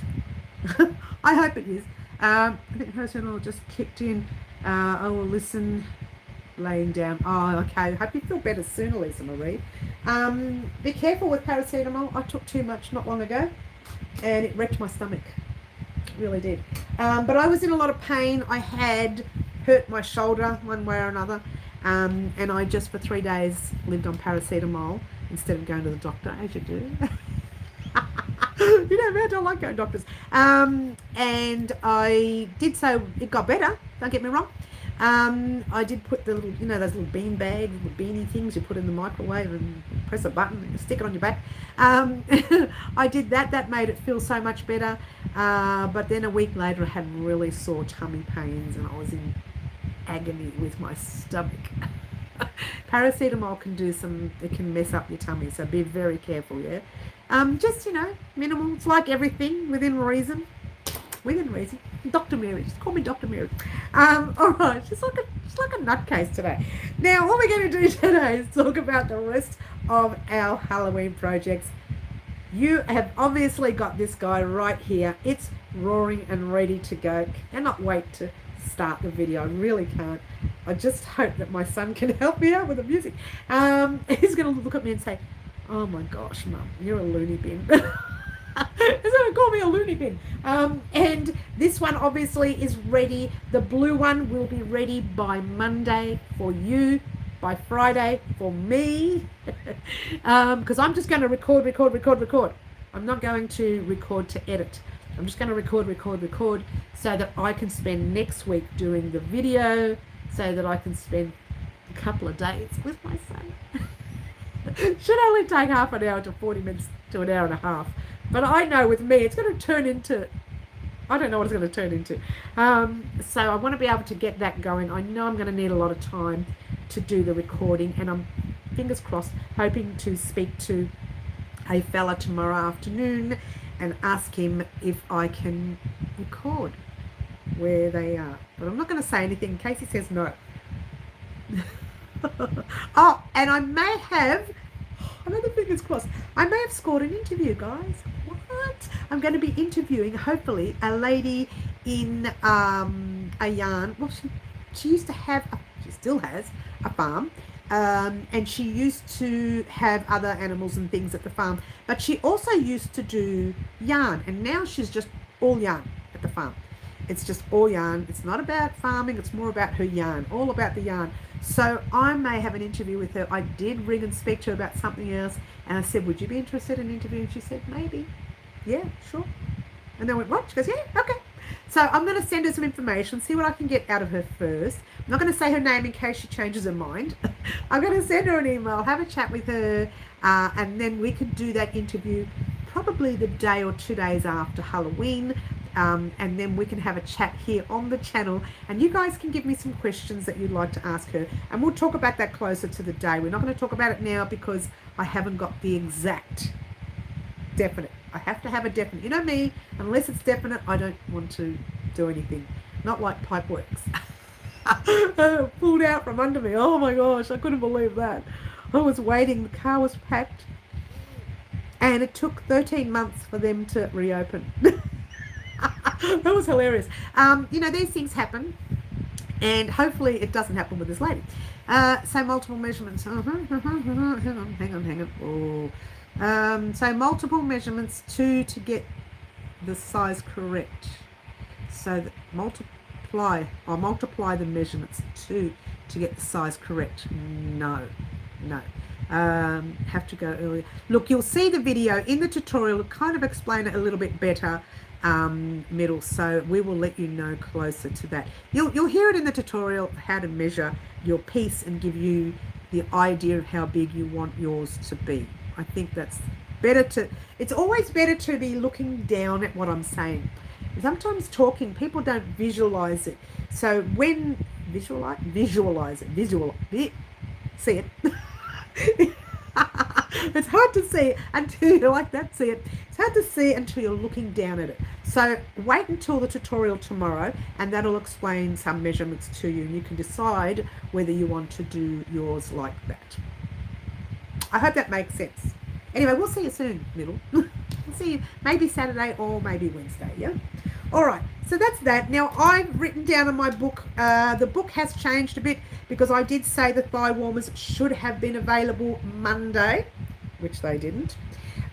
Speaker 1: I hope it is. I think paracetamol just kicked in. I will listen. Laying down. Oh, okay. Hope you feel better sooner, Lisa Marie. Be careful with paracetamol. I took too much not long ago, and it wrecked my stomach. It really did. But I was in a lot of pain. I had hurt my shoulder one way or another, and I just for 3 days lived on paracetamol instead of going to the doctor, as you do. You know, I don't like going to doctors. And I did, so it got better. Don't get me wrong. I did put the little, you know, those little bean bags, little beanie things you put in the microwave and press a button and stick it on your back. I did that. That made it feel so much better. But then a week later, I had really sore tummy pains and I was in agony with my stomach. Paracetamol can do it can mess up your tummy, so be very careful, yeah? Just, you know, minimal. It's like everything, within reason. Within reason. Dr. Mary. Just call me Dr. Mary. All right. She's like a nutcase today. Now, what we're going to do today is talk about the rest of our Halloween projects. You have obviously got this guy right here. It's roaring and ready to go. Cannot wait to start the video. I really can't. I just hope that my son can help me out with the music. He's going to look at me and say, "Oh my gosh, Mum, you're a loony bin." He's going to call me a loony bin. And this one obviously is ready. The blue one will be ready by Monday for you, by Friday for me, because I'm just going to record. I'm not going to record to edit. I'm just going to record so that I can spend next week doing the video, so that I can spend a couple of days with my son. Should only take half an hour to 40 minutes to an hour and a half. But I know with me, it's going to turn into, I don't know what it's going to turn into. So I want to be able to get that going. I know I'm going to need a lot of time to do the recording, and I'm, fingers crossed, hoping to speak to a fella tomorrow afternoon and ask him if I can record where they are. But I'm not going to say anything in case he says no. Oh, and I may have, another fingers crossed, I may have scored an interview, guys. What? I'm going to be interviewing, hopefully, a lady in a yarn. Well, she used to have, she still has a farm, and she used to have other animals and things at the farm, but she also used to do yarn, and now she's just all yarn at the farm. It's just all yarn. It's not about farming. It's more about her yarn, all about the yarn. So I may have an interview with her. I did ring and speak to her about something else, and I said, "Would you be interested in interviewing?" She said, "Maybe." Yeah, sure. And then I went, "What?" She goes, "Yeah, okay." So I'm going to send her some information, see what I can get out of her first. I'm not going to say her name in case she changes her mind. I'm going to send her an email, have a chat with her, and then we could do that interview probably the day or 2 days after Halloween. And then we can have a chat here on the channel, and you guys can give me some questions that you'd like to ask her, and we'll talk about that closer to the day. We're not going to talk about it now because I haven't got the exact definite. I have to have a definite. You know me, unless it's definite, I don't want to do anything. Not like Pipeworks. Pulled out from under me. Oh my gosh, I couldn't believe that. I was waiting, the car was packed, and it took 13 months for them to reopen. That was hilarious. You know, these things happen, and hopefully it doesn't happen with this lady. So multiple measurements. Hang on. Oh. So multiple measurements, 2 to get the size correct. So that multiply the measurements 2 to get the size correct. No. Have to go earlier. Look, you'll see the video in the tutorial to kind of explain it a little bit better. Middle, so we will let you know closer to that. You'll hear it in the tutorial how to measure your piece and give you the idea of how big you want yours to be. I think that's better it's always better to be looking down at what I'm saying. Sometimes talking, people don't visualize it. So when visualize it, see it. It's hard to see until you like that. See it. It's hard to see until you're looking down at it. So wait until the tutorial tomorrow, and that'll explain some measurements to you, and you can decide whether you want to do yours like that. I hope that makes sense. Anyway, we'll see you soon, Middle. We'll see you maybe Saturday or maybe Wednesday. Yeah. All right. So that's that. Now I've written down in my book. The book has changed a bit because I did say the thigh warmers should have been available Monday, which they didn't.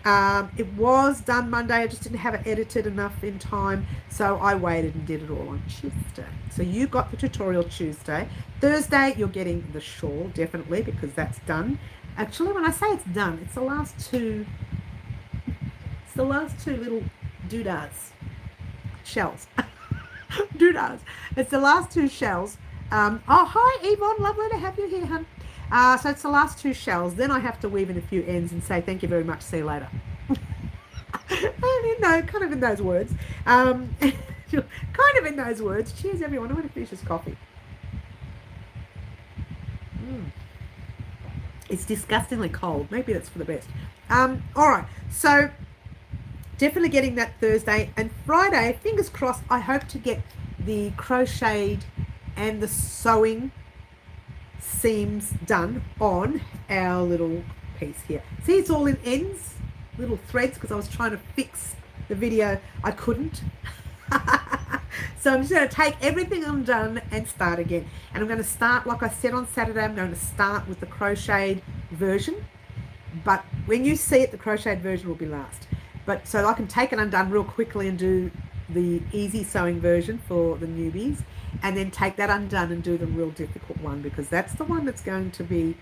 Speaker 1: It was done Monday. I just didn't have it edited enough in time, so I waited and did it all on Tuesday. So you got the tutorial Tuesday. Thursday you're getting the shawl, definitely, because that's done. Actually, when I say it's done, it's the last two little doodads, shells. Doodads. It's the last 2 shells. Oh, hi Yvonne, lovely to have you here, hun. So it's the last 2 shells. Then I have to weave in a few ends and say thank you very much, see you later. Kind of in those words. Kind of in those words. Cheers, everyone. I'm going to finish this coffee. It's disgustingly cold. Maybe that's for the best. All right. So definitely getting that Thursday. And Friday, fingers crossed, I hope to get the crocheted and the sewing seams done on our little piece here. See, it's all in ends, little threads, because I was trying to fix the video. I couldn't. So I'm just going to take everything undone and start again. And I'm going to start, like I said on Saturday, I'm going to start with the crocheted version. But when you see it, the crocheted version will be last. But so I can take it undone real quickly and do the easy sewing version for the newbies, and then take that undone and do the real difficult one, because that's the one that's going to be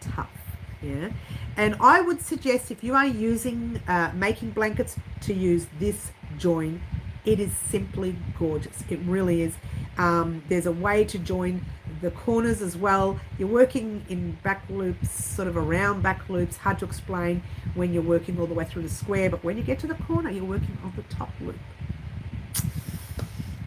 Speaker 1: tough. Yeah. And I would suggest, if you are using making blankets, to use this join. It is simply gorgeous. It really is. There's a way to join the corners as well. You're working in back loops, sort of around back loops. Hard to explain when you're working all the way through the square, but when you get to the corner, you're working on the top loop.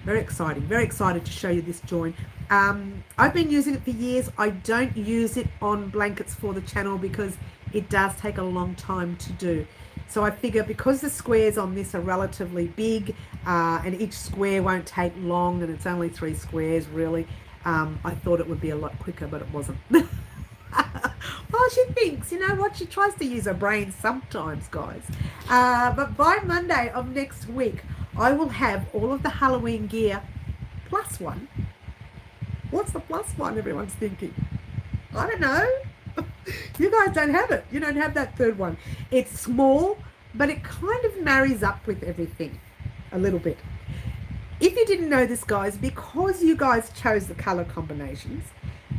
Speaker 1: Very exciting. Very excited to show you this join. I've been using it for years. I don't use it on blankets for the channel because it does take a long time to do. So I figure because the squares on this are relatively big, and each square won't take long, and it's only 3 squares really, I thought it would be a lot quicker, but it wasn't. Well, she thinks, you know what, she tries to use her brain sometimes, guys. But by Monday of next week, I will have all of the Halloween gear plus one. What's the plus one, everyone's thinking? I don't know. You guys don't have it. You don't have that third one. It's small, but it kind of marries up with everything a little bit. If you didn't know this, guys, because you guys chose the color combinations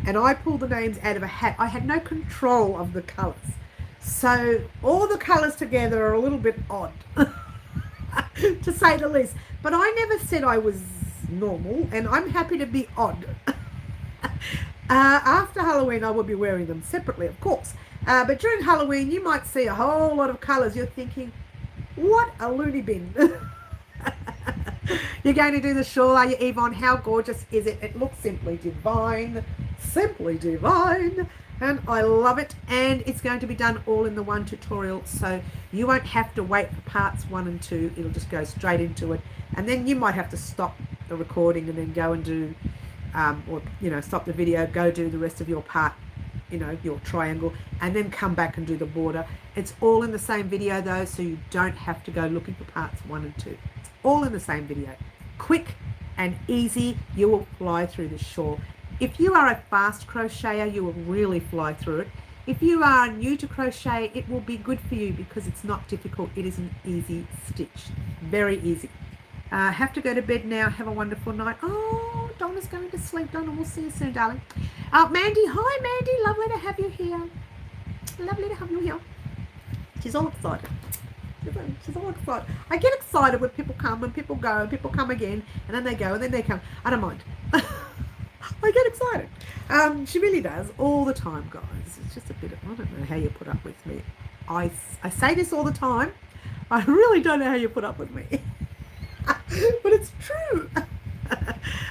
Speaker 1: and I pulled the names out of a hat, I had no control of the colors. So all the colors together are a little bit odd, to say the least. But I never said I was normal, and I'm happy to be odd. After Halloween, I will be wearing them separately, of course. But during Halloween, you might see a whole lot of colours. You're thinking, what a loony bin. You're going to do the shawl, are you, Yvonne? How gorgeous is it? It looks simply divine. Simply divine. And I love it. And it's going to be done all in the one tutorial. So you won't have to wait for parts 1 and 2. It'll just go straight into it. And then you might have to stop the recording and then go and do, or, you know, stop the video, go do the rest of your part, you know, your triangle, and then come back and do the border. It's all in the same video though, so you don't have to go looking for parts 1 and 2. It's all in the same video. Quick and easy. You will fly through this shawl. If you are a fast crocheter, you will really fly through it. If you are new to crochet, it will be good for you because it's not difficult. It is an easy stitch. Very easy. Have to go to bed now. Have a wonderful night. Oh, Donna's going to sleep. Donna, we'll see you soon, darling. Mandy, hi, Mandy. Lovely to have you here. Lovely to have you here. She's all excited. She's all excited. I get excited when people come and people go and people come again and then they go and then they come. I don't mind. I get excited. She really does all the time, guys. It's just a bit of, I don't know how you put up with me. I say this all the time. I really don't know how you put up with me. But it's true.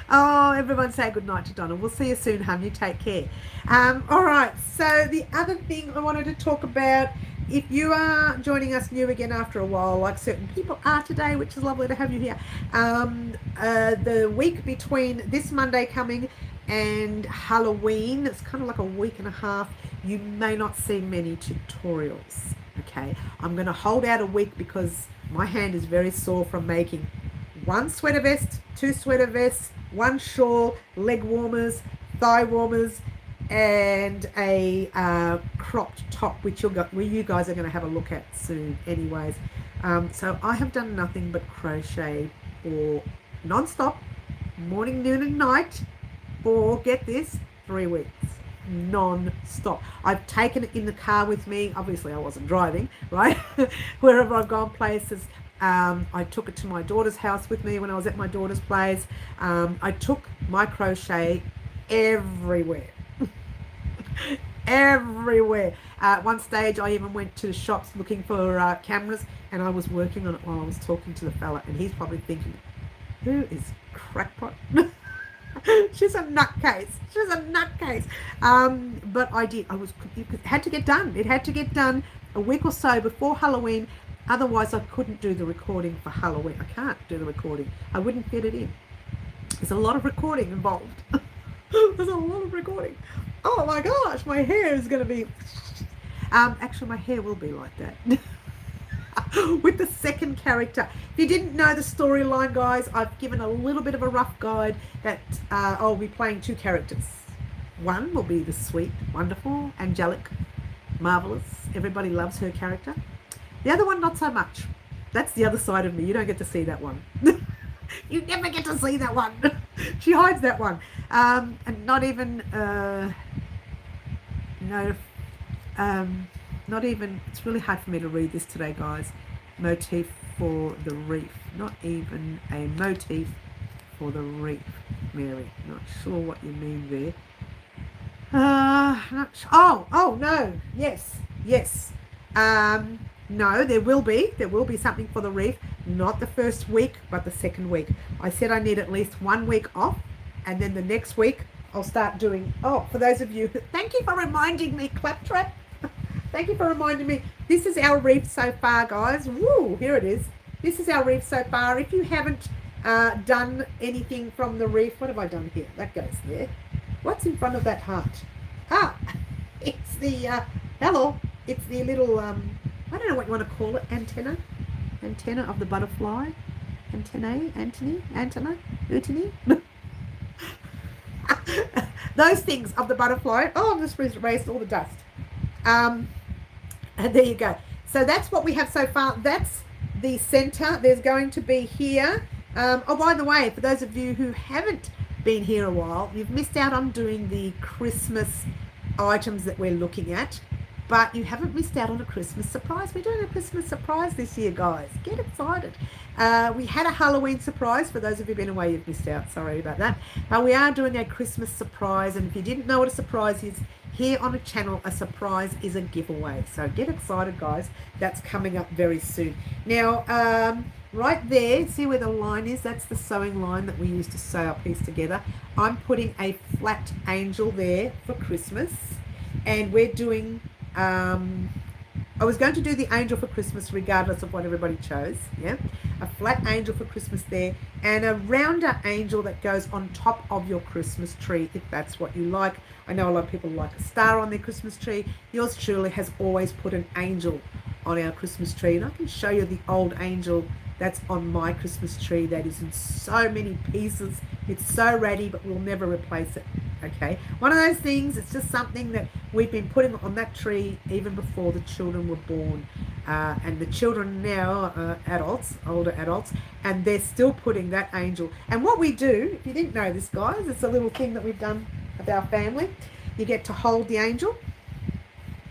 Speaker 1: Oh, everyone say good night to Donna. We'll see you soon, hon. You take care. All right. So the other thing I wanted to talk about, if you are joining us new again after a while, like certain people are today, which is lovely to have you here, the week between this Monday coming and Halloween, it's kind of like a week and a half, you may not see many tutorials. Okay, I'm going to hold out a week because my hand is very sore from making 1 sweater vest, 2 sweater vests, 1 shawl, leg warmers, thigh warmers, and a cropped top, which you guys are going to have a look at soon anyways. So I have done nothing but crochet for non-stop, morning, noon and night, for, get this, 3 weeks. Non-stop. I've taken it in the car with me. Obviously I wasn't driving, right? Wherever I've gone places. I took it to my daughter's house with me when I was at my daughter's place. I took my crochet everywhere. Everywhere. At one stage I even went to the shops looking for cameras, and I was working on it while I was talking to the fella, and he's probably thinking, who is crackpot? She's a nutcase. She's a nutcase. But I did. It had to get done. It had to get done a week or so before Halloween. Otherwise, I couldn't do the recording for Halloween. I can't do the recording. I wouldn't fit it in. There's a lot of recording involved. There's a lot of recording. Oh my gosh, my hair is going to be... actually, my hair will be like that. With the second character. If you didn't know the storyline, guys, I've given a little bit of a rough guide that I'll be playing 2 characters. One will be the sweet, wonderful, angelic, marvelous, everybody loves her character. The other one, not so much. That's the other side of me. You don't get to see that one. You never get to see that one. She hides that one. And not even, not even, it's really hard for me to read this today, guys. Motif for the reef. Not even a motif for the reef, Mary. Not sure what you mean there. Oh, no. Yes. No, there will be something for the reef. Not the first week, but the second week. I said I need at least 1 week off, and then the next week I'll start doing, for those of you, thank you for reminding me, Claptrap. Thank you for reminding me. This is our reef so far, guys. Woo, here it is. This is our reef so far. If you haven't done anything from the reef, what have I done here? That goes there. What's in front of that heart? It's the, it's the little, I don't know what you want to call it, antenna of the butterfly. Antenna. Those things of the butterfly. Oh, I've just erased all the dust. And there you go. So that's what we have so far. That's the center. There's going to be here. Oh, by the way, for those of you who haven't been here a while, you've missed out on doing the Christmas items that we're looking at. But you haven't missed out on a Christmas surprise. We're doing a Christmas surprise this year, guys. Get excited. We had a Halloween surprise. For those of you who've been away, you've missed out. Sorry about that. But we are doing a Christmas surprise. And if you didn't know what a surprise is, here on the channel, a surprise is a giveaway. So get excited, guys. That's coming up very soon. Now, right there, see where the line is? That's the sewing line that we use to sew our piece together. I'm putting a flat angel there for Christmas. And we're doing... I was going to do the angel for Christmas regardless of what everybody chose, yeah? A flat angel for Christmas there, and a rounder angel that goes on top of your Christmas tree, if that's what you like. I know a lot of people like a star on their Christmas tree. Yours truly has always put an angel on our Christmas tree, and I can show you the old angel that's on my Christmas tree that is in so many pieces. It's so ratty, but we'll never replace it. Okay, one of those things, it's just something that we've been putting on that tree even before the children were born, and the children now are adults, older adults, and they're still putting that angel. And what we do, if you didn't know this, guys, it's a little thing that we've done with our family. You get to hold the angel.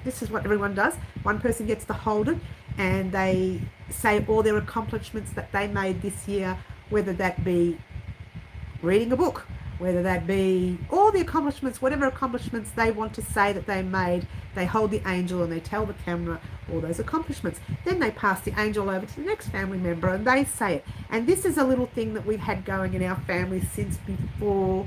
Speaker 1: This is what everyone does. One person gets to hold it, and they say all their accomplishments that they made this year, whether that be reading a book, whether that be all the accomplishments, whatever accomplishments they want to say that they made, they hold the angel and they tell the camera all those accomplishments. Then they pass the angel over to the next family member and they say it. And this is a little thing that we've had going in our family since before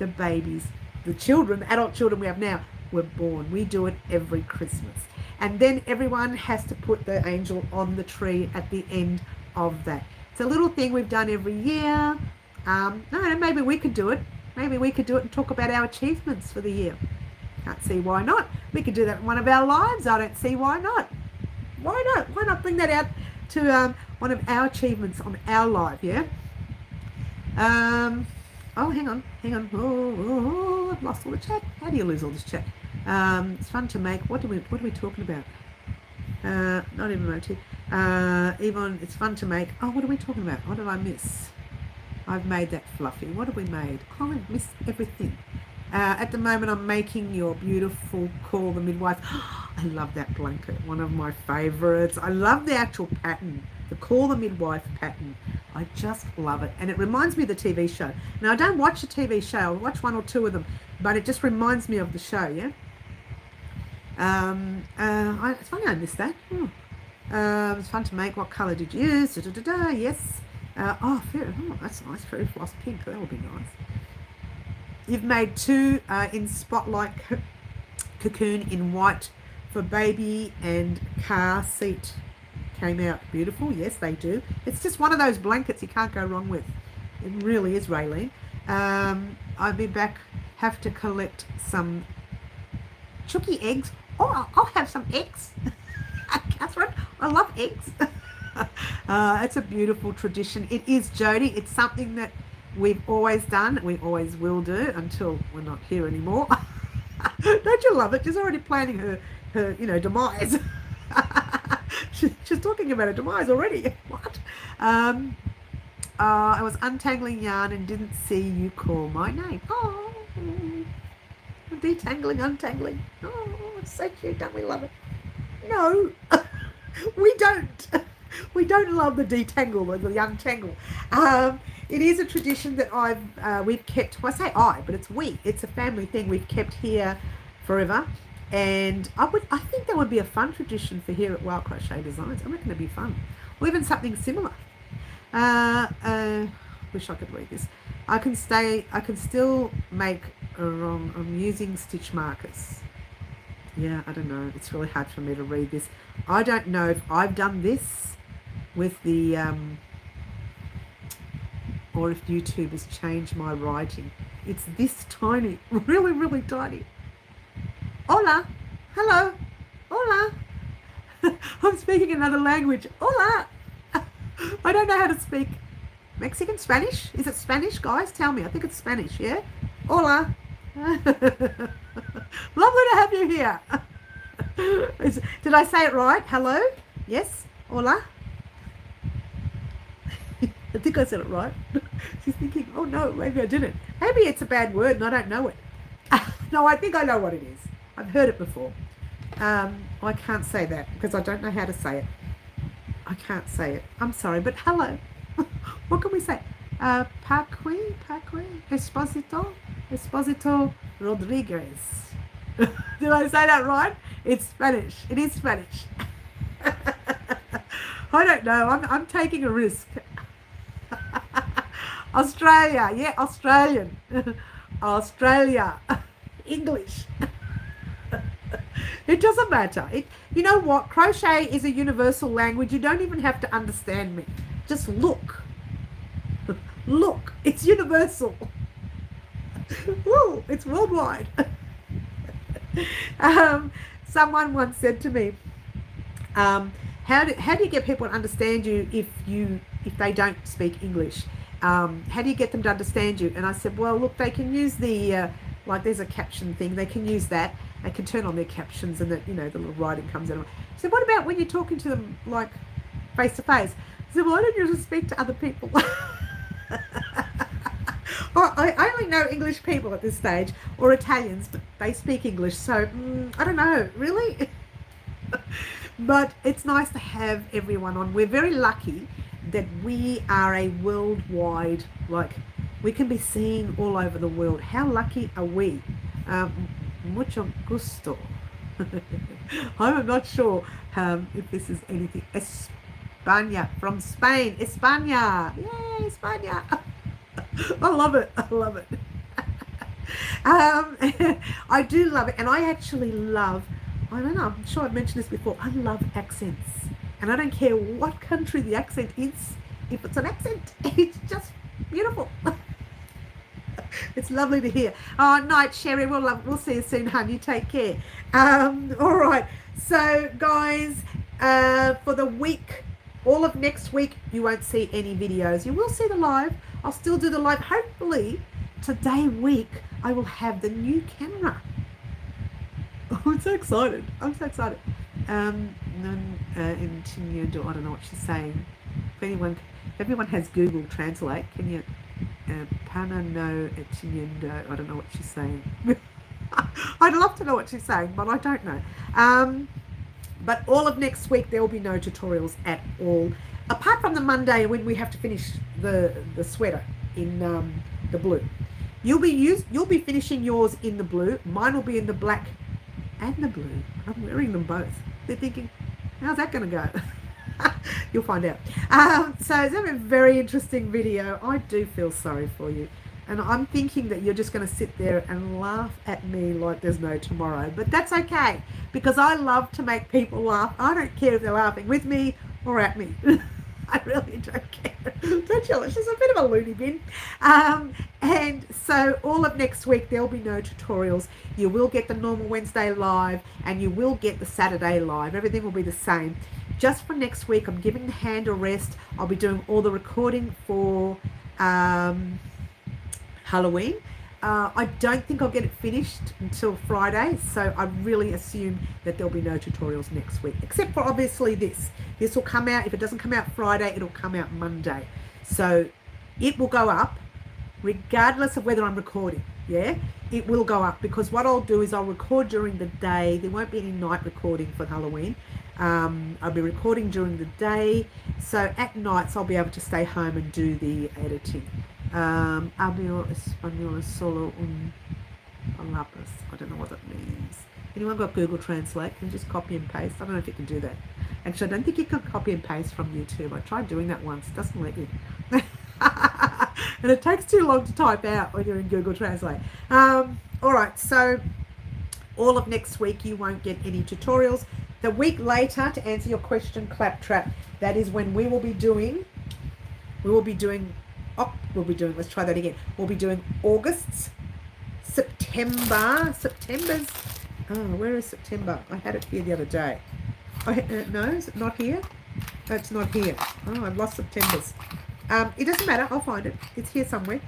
Speaker 1: the babies, the children, the adult children we have now, were born. We do it every Christmas. And then everyone has to put the angel on the tree at the end of that. It's a little thing we've done every year. No, maybe we could do it. Maybe we could do it and talk about our achievements for the year. Can't see why not. We could do that in one of our lives. I don't see why not. Why not? Why not bring that out to one of our achievements on our live, yeah? Oh, hang on. Oh, I've lost all the chat. How do you lose all this chat? It's fun to make. What are we talking about? Not even motive. Yvonne, it's fun to make. Oh, what are we talking about? What did I miss? I've made that fluffy. What have we made? Oh, I missed everything. At the moment, I'm making your beautiful Call the Midwife. I love that blanket. One of my favorites. I love the actual pattern. The Call the Midwife pattern. I just love it. And it reminds me of the TV show. Now, I don't watch the TV show. I watch one or two of them. But it just reminds me of the show, yeah? It's funny I missed that. It's fun to make. What colour did you use? Yes. That's nice. Fairy floss pink. That would be nice. You've made two in Spotlight Cocoon in white for baby, and car seat came out beautiful. Yes, they do. It's just one of those blankets you can't go wrong with. It really is, Raylene. I'll be back. Have to collect some chooky eggs. Oh, I'll have some eggs. Catherine, I love eggs. It's a beautiful tradition. It is, Jody. It's something that we've always done. We always will do until we're not here anymore. Don't you love it? She's already planning her demise. She's talking about her demise already. What? I was untangling yarn and didn't see you call my name. Oh, detangling, untangling. Oh, it's so cute. Don't we love it? No, we don't. We don't love the detangle or the untangle. It is a tradition that we've kept. Well, I say I, but it's we. It's a family thing we've kept here forever. And I think that would be a fun tradition for here at Wild Crochet Designs. I reckon it'd be fun. Or even something similar. Wish I could read this. I can still make wrong. I'm using stitch markers. Yeah, I don't know. It's really hard for me to read this. I don't know if I've done this with the, or if YouTube has changed my writing. It's this tiny, really, really tiny. Hola, hello, hola. I'm speaking another language. Hola. I don't know how to speak Mexican, Spanish. Is it Spanish, guys? Tell me. I think it's Spanish, yeah? Hola. Lovely to have you here. Did I say it right? Hello? Yes? Hola? I think I said it right. She's thinking, oh no, maybe I didn't. Maybe it's a bad word and I don't know it. No, I think I know what it is. I've heard it before. I can't say that because I don't know how to say it. I can't say it. I'm sorry, but hello. What can we say? Paqui, Esposito Rodriguez. Did I say that right? It's Spanish. It is Spanish. I don't know. I'm taking a risk. Australia. Yeah, Australian. Australia. English. It doesn't matter. You know what? Crochet is a universal language. You don't even have to understand me. Just look. Look. It's universal. Woo, it's worldwide. Someone once said to me, how do you get people to understand you if they don't speak English? How do you get them to understand you? And I said, well, look, they can use the like there's a caption thing. They can use that. They can turn on their captions, and the little writing comes out. I said, what about when you're talking to them like face to face? I said, well, why don't you just speak to other people? Well, I only know English people at this stage, or Italians, but they speak English, so I don't know, really. But it's nice to have everyone on. We're very lucky that we are a worldwide, like, we can be seen all over the world. How lucky are we? Mucho gusto. I'm not sure if this is anything. España, from Spain. España. Yay, España. I love it. I love it. I do love it. And I actually love, I don't know, I'm sure I've mentioned this before, I love accents. And I don't care what country the accent is. If it's an accent, it's just beautiful. It's lovely to hear. Oh, night, Sherry. We'll see you soon, hon. You take care. All right. So, guys, for the week, all of next week, you won't see any videos. You will see the live. I'll still do the live. Hopefully, today week, I will have the new camera. Oh, I'm so excited. I'm so excited. Non entendido. I don't know what she's saying. If everyone has Google Translate, can you... Pana no entiendo. I don't know what she's saying. I'd love to know what she's saying, but I don't know. But all of next week there will be no tutorials at all, apart from the Monday when we have to finish the sweater in the blue. You'll be finishing yours in the blue. Mine will be in the black and the blue. I'm wearing them both. They're thinking, how's that going to go? You'll find out. So it's a very interesting video. I do feel sorry for you, and I'm thinking that you're just going to sit there and laugh at me like there's no tomorrow, but that's okay, because I love to make people laugh. I don't care if they're laughing with me or at me. I really don't care. Don't you? She's a bit of a loony bin. And so all of next week there'll be no tutorials. You will get the normal Wednesday live, and you will get the Saturday live. Everything will be the same. Just for next week, I'm giving the hand a rest. I'll be doing all the recording for Halloween. I don't think I'll get it finished until Friday, so I really assume that there'll be no tutorials next week, except for obviously this. This will come out, if it doesn't come out Friday, it'll come out Monday. So it will go up regardless of whether I'm recording. Yeah, it will go up, because what I'll do is I'll record during the day. There won't be any night recording for Halloween. I'll be recording during the day, so at nights I'll be able to stay home and do the editing. Hablo español solo un palabras. I don't know what that means. Anyone got Google Translate? Can you just copy and paste? I don't know if you can do that. Actually, I don't think you can copy and paste from YouTube. I tried doing that once. It doesn't let you. And it takes too long to type out when you're in Google Translate. All right, so all of next week you won't get any tutorials. The week later, to answer your question, Claptrap, that is when let's try that again. We'll be doing August's, September's, oh, where is September? I had it here the other day. No, is it not here? No, it's not here. Oh, I've lost September's. It doesn't matter, I'll find it. It's here somewhere.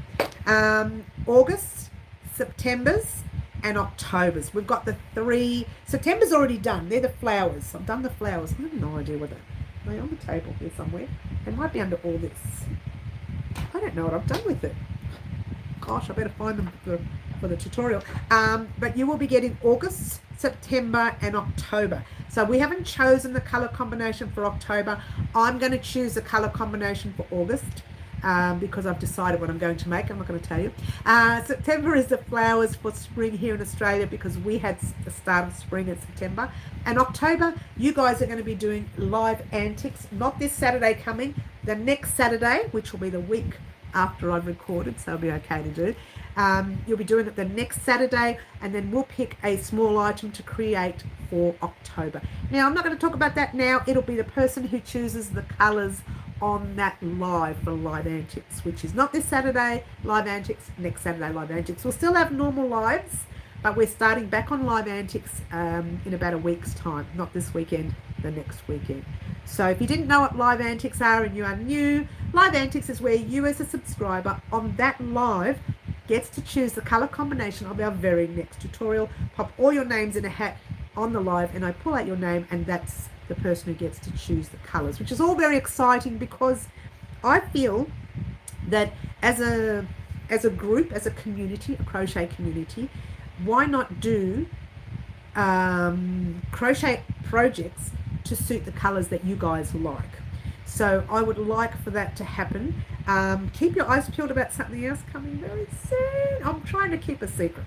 Speaker 1: August, September's, and October's. We've got the 3. September's already done. They're the flowers. I've done the flowers. I have no idea whether they're on the table here somewhere. They might be under all this. I don't know what I've done with it. Gosh, I better find them for the tutorial. But you will be getting August, September, and October. So we haven't chosen the color combination for October. I'm going to choose the color combination for August. Because I've decided what I'm going to make. I'm not going to tell you. September is the flowers for spring here in Australia, because we had the start of spring in September. And October, you guys are going to be doing live antics, not this Saturday coming, the next Saturday, which will be the week after I've recorded, so it'll be okay to do. You'll be doing it the next Saturday, and then we'll pick a small item to create for October. Now, I'm not going to talk about that now. It'll be the person who chooses the colors on that live for live antics, which is not this Saturday live antics, next Saturday live antics. We'll still have normal lives, but we're starting back on live antics in about a week's time, not this weekend, the next weekend. So if you didn't know what live antics are and you are new, live antics is where you as a subscriber on that live gets to choose the color combination of our very next tutorial. Pop all your names in a hat on the live, and I pull out your name, and that's the person who gets to choose the colors, which is all very exciting, because I feel that as a group, as a community, a crochet community, why not do crochet projects to suit the colors that you guys like? So I would like for that to happen. Keep your eyes peeled about something else coming very soon. I'm trying to keep a secret.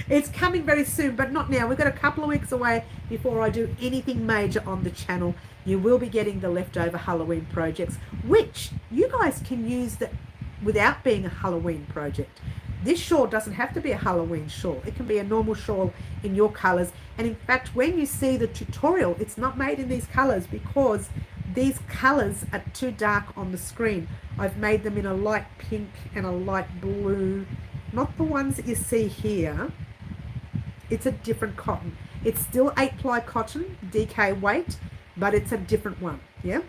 Speaker 1: It's coming very soon, but not now. We've got a couple of weeks away before I do anything major on the channel. You will be getting the leftover Halloween projects, which you guys can use that without being a Halloween project. This shawl doesn't have to be a Halloween shawl. It can be a normal shawl in your colors. And in fact, when you see the tutorial, it's not made in these colors because these colors are too dark on the screen. I've made them in a light pink and a light blue. Not the ones that you see here. It's a different cotton. It's still 8-ply cotton, DK weight, but it's a different one, yeah?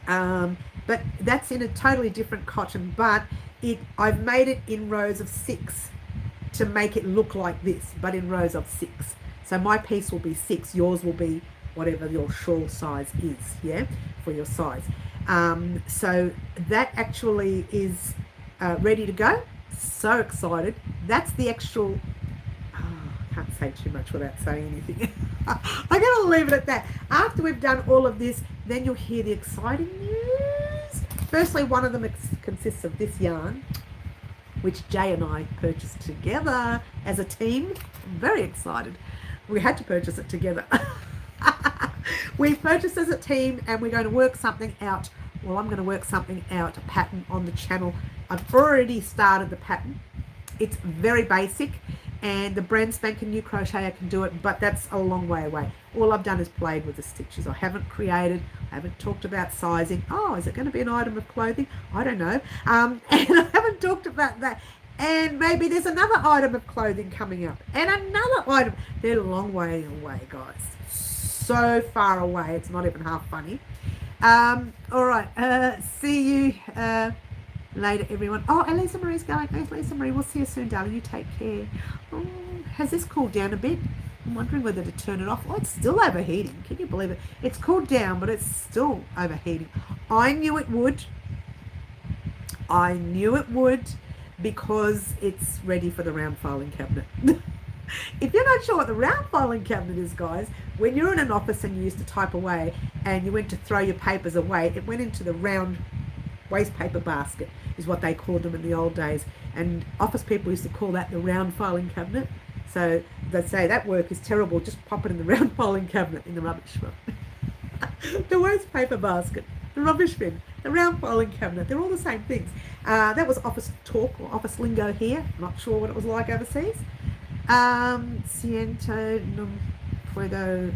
Speaker 1: But that's in a totally different cotton, but I've made it in rows of 6 to make it look like this, but in rows of 6. So my piece will be 6, yours will be whatever your shawl size is, yeah, for your size. So that actually is ready to go. So excited. That's the actual, I can't say too much without saying anything. I'm going to leave it at that. After we've done all of this, then you'll hear the exciting news. Firstly, one of them consists of this yarn, which Jay and I purchased together as a team. I'm very excited. We had to purchase it together. We purchased as a team, and we're going to work something out. Well, I'm going to work something out, a pattern on the channel. I've already started the pattern. It's very basic, and the brand spanking new crocheter can do it, but that's a long way away. All I've done is played with the stitches. I haven't created, I haven't talked about sizing. Oh, is it going to be an item of clothing? I don't know. And I haven't talked about that. And maybe there's another item of clothing coming up, and another item. They're a long way away, guys. So far away, it's not even half funny. All right, see you later, everyone. Oh, and Lisa Marie's going. There's Lisa Marie. We'll see you soon, darling. You take care. Oh, has this cooled down a bit? I'm wondering whether to turn it off. Oh, it's still overheating. Can you believe it? It's cooled down, but it's still overheating. I knew it would. I knew it would, because it's ready for the round filing cabinet. If you're not sure what the round filing cabinet is, guys, when you're in an office and you used to type away and you went to throw your papers away, it went into the round waste paper basket, is what they called them in the old days. And office people used to call that the round filing cabinet. So they'd say that work is terrible, just pop it in the round filing cabinet in the rubbish bin. The waste paper basket, the rubbish bin, the round filing cabinet, they're all the same things. That was office talk or office lingo here. Not sure what it was like overseas. Siento non puedo,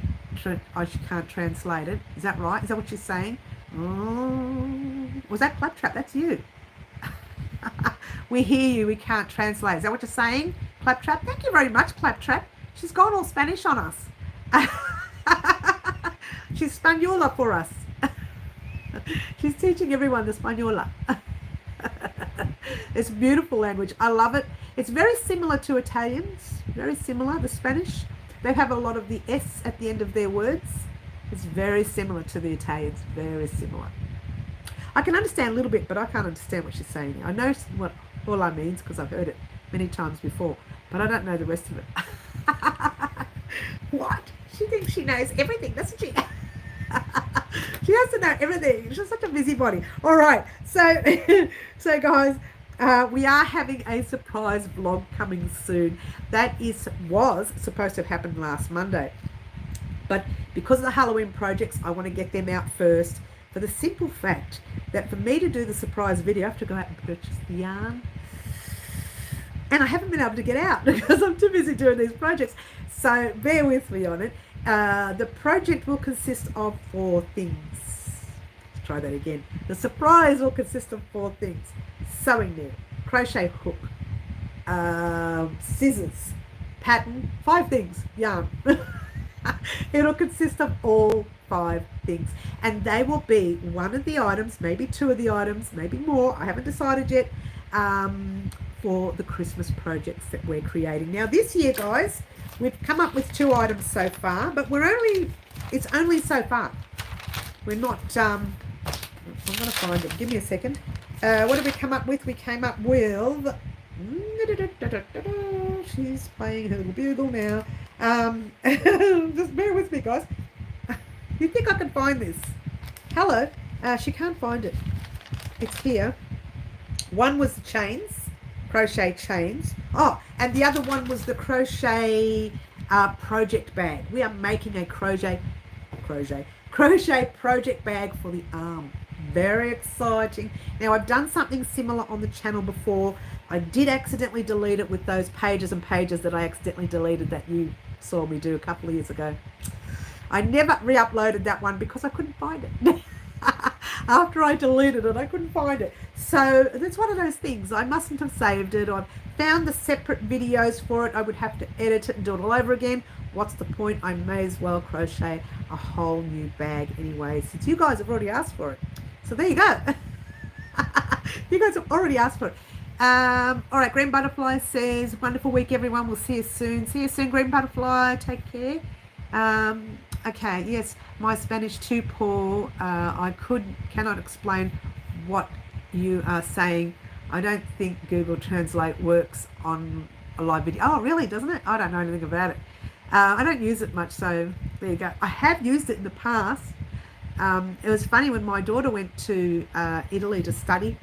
Speaker 1: I can't translate it. Is that right? Is that what you're saying? Oh, was that Claptrap? That's you. We hear you, we can't translate. Is that what you're saying, Claptrap? Thank you very much, Claptrap. She's gone all Spanish on us. She's Spaniola for us. She's teaching everyone the Spaniola. It's a beautiful language. I love it. It's very similar to Italians. Very similar. The Spanish, they have a lot of the S at the end of their words. It's very similar to the Italians. Very similar. I can understand a little bit, but I can't understand what she's saying. I know what hola means because I've heard it many times before, but I don't know the rest of it. What? She thinks she knows everything, doesn't she? She has to know everything. She's such a busybody. All right. So, so guys, we are having a surprise vlog coming soon. That was supposed to have happened last Monday. But because of the Halloween projects, I want to get them out first for the simple fact that for me to do the surprise video, I have to go out and purchase the yarn. And I haven't been able to get out because I'm too busy doing these projects. So bear with me on it. The project will consist of 4 things. Let's try that again. The surprise will consist of 4 things. Sewing needle, crochet hook, scissors, pattern, 5 things, yarn. It'll consist of all 5 things. And they will be one of the items, maybe 2 of the items, maybe more. I haven't decided yet. For the Christmas projects that we're creating. Now this year, guys, we've come up with 2 items so far, but it's only so far. We're not, I'm going to find it. Give me a second. What did we come up with? We came up with, she's playing her little bugle now. Just bear with me, guys. You think I can find this? Hello. She can't find it. It's here. One was the chains. Crochet chains. Oh, and the other one was the crochet project bag. We are making a crochet project bag for the arm. Very exciting. Now, I've done something similar on the channel before. I did accidentally delete it with those pages and pages that I accidentally deleted that you saw me do a couple of years ago. I never re-uploaded that one because I couldn't find it. After I deleted it, I couldn't find it. So that's one of those things. I mustn't have saved it. I've found the separate videos for it. I would have to edit it and do it all over again. What's the point? I may as well crochet a whole new bag anyway, since you guys have already asked for it. So there you go. You guys have already asked for it. All right, Green Butterfly says, wonderful week, everyone. We'll see you soon. See you soon, Green Butterfly. Take care. Okay, yes, my Spanish too poor. I cannot explain what you are saying. I don't think Google Translate works on a live video. Oh, really? Doesn't it? I don't know anything about it. I don't use it much, so there you go. I have used it in the past. It was funny when my daughter went to Italy to study.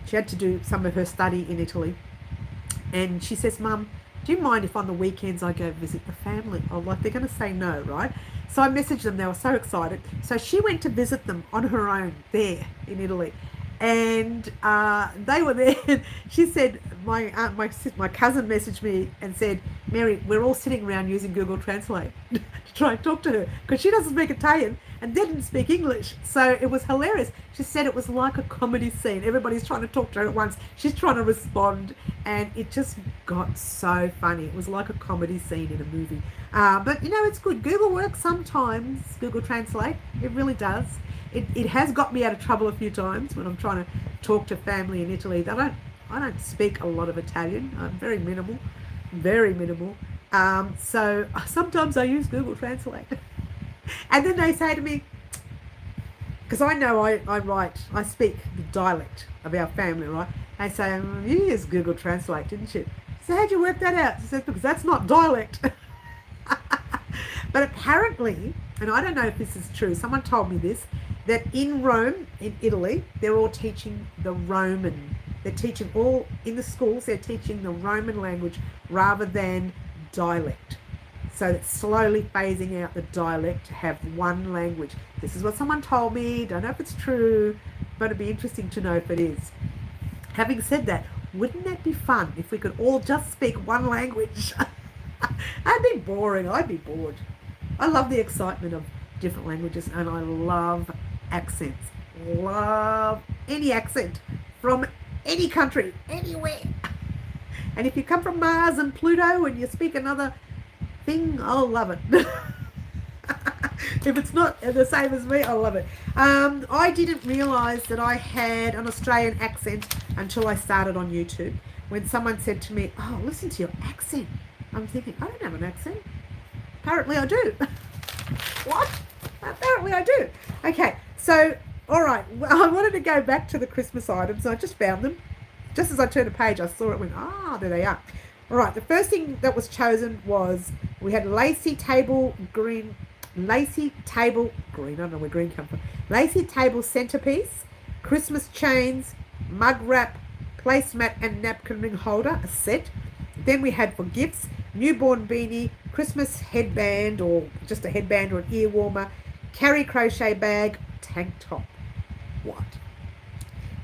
Speaker 1: She had to do some of her study in Italy. And she says, Mum, do you mind if on the weekends I go visit the family? I'm like, they're going to say no, right? So I messaged them. They were so excited. So she went to visit them on her own there in Italy. And they were there. She said, my cousin messaged me and said, Mary, we're all sitting around using Google Translate to try and talk to her because she doesn't speak Italian and didn't speak English. So it was hilarious. She said it was like a comedy scene. Everybody's trying to talk to her at once. She's trying to respond. And it just got so funny. It was like a comedy scene in a movie. But, you know, it's good. Google works sometimes, Google Translate. It really does. It has got me out of trouble a few times when I'm trying to talk to family in Italy. I don't speak a lot of Italian. I'm very minimal. So sometimes I use Google Translate. And then they say to me, because I know I speak the dialect of our family, right? They say, you used Google Translate, didn't you? So how'd you work that out? I said, because that's not dialect. But apparently, and I don't know if this is true, someone told me this, that in Rome, in Italy, they're all teaching the Roman. They're teaching all, in the schools, they're teaching the Roman language rather than dialect. So it's slowly phasing out the dialect to have one language. This is what someone told me. Don't know if it's true, but it'd be interesting to know if it is. Having said that, wouldn't that be fun if we could all just speak one language? That'd be boring. I'd be bored. I love the excitement of different languages, and I love accents. Love any accent from any country, anywhere. And if you come from Mars and Pluto and you speak another thing, I'll love it. If it's not the same as me, I'll love it. I didn't realise that I had an Australian accent until I started on YouTube. When someone said to me, oh, listen to your accent. I'm thinking, I don't have an accent. Apparently I do. What? Apparently I do. Okay, so, all right. I wanted to go back to the Christmas items. I just found them. Just as I turned a page, I saw it, went, there they are. All right, the first thing that was chosen was We had lacy table green, lacy table green, I don't know where green come from, lacy table centerpiece, Christmas chains, mug wrap, placemat and napkin ring holder, a set. Then we had for gifts, newborn beanie, Christmas headband or just a headband or an ear warmer, carry crochet bag, tank top. What?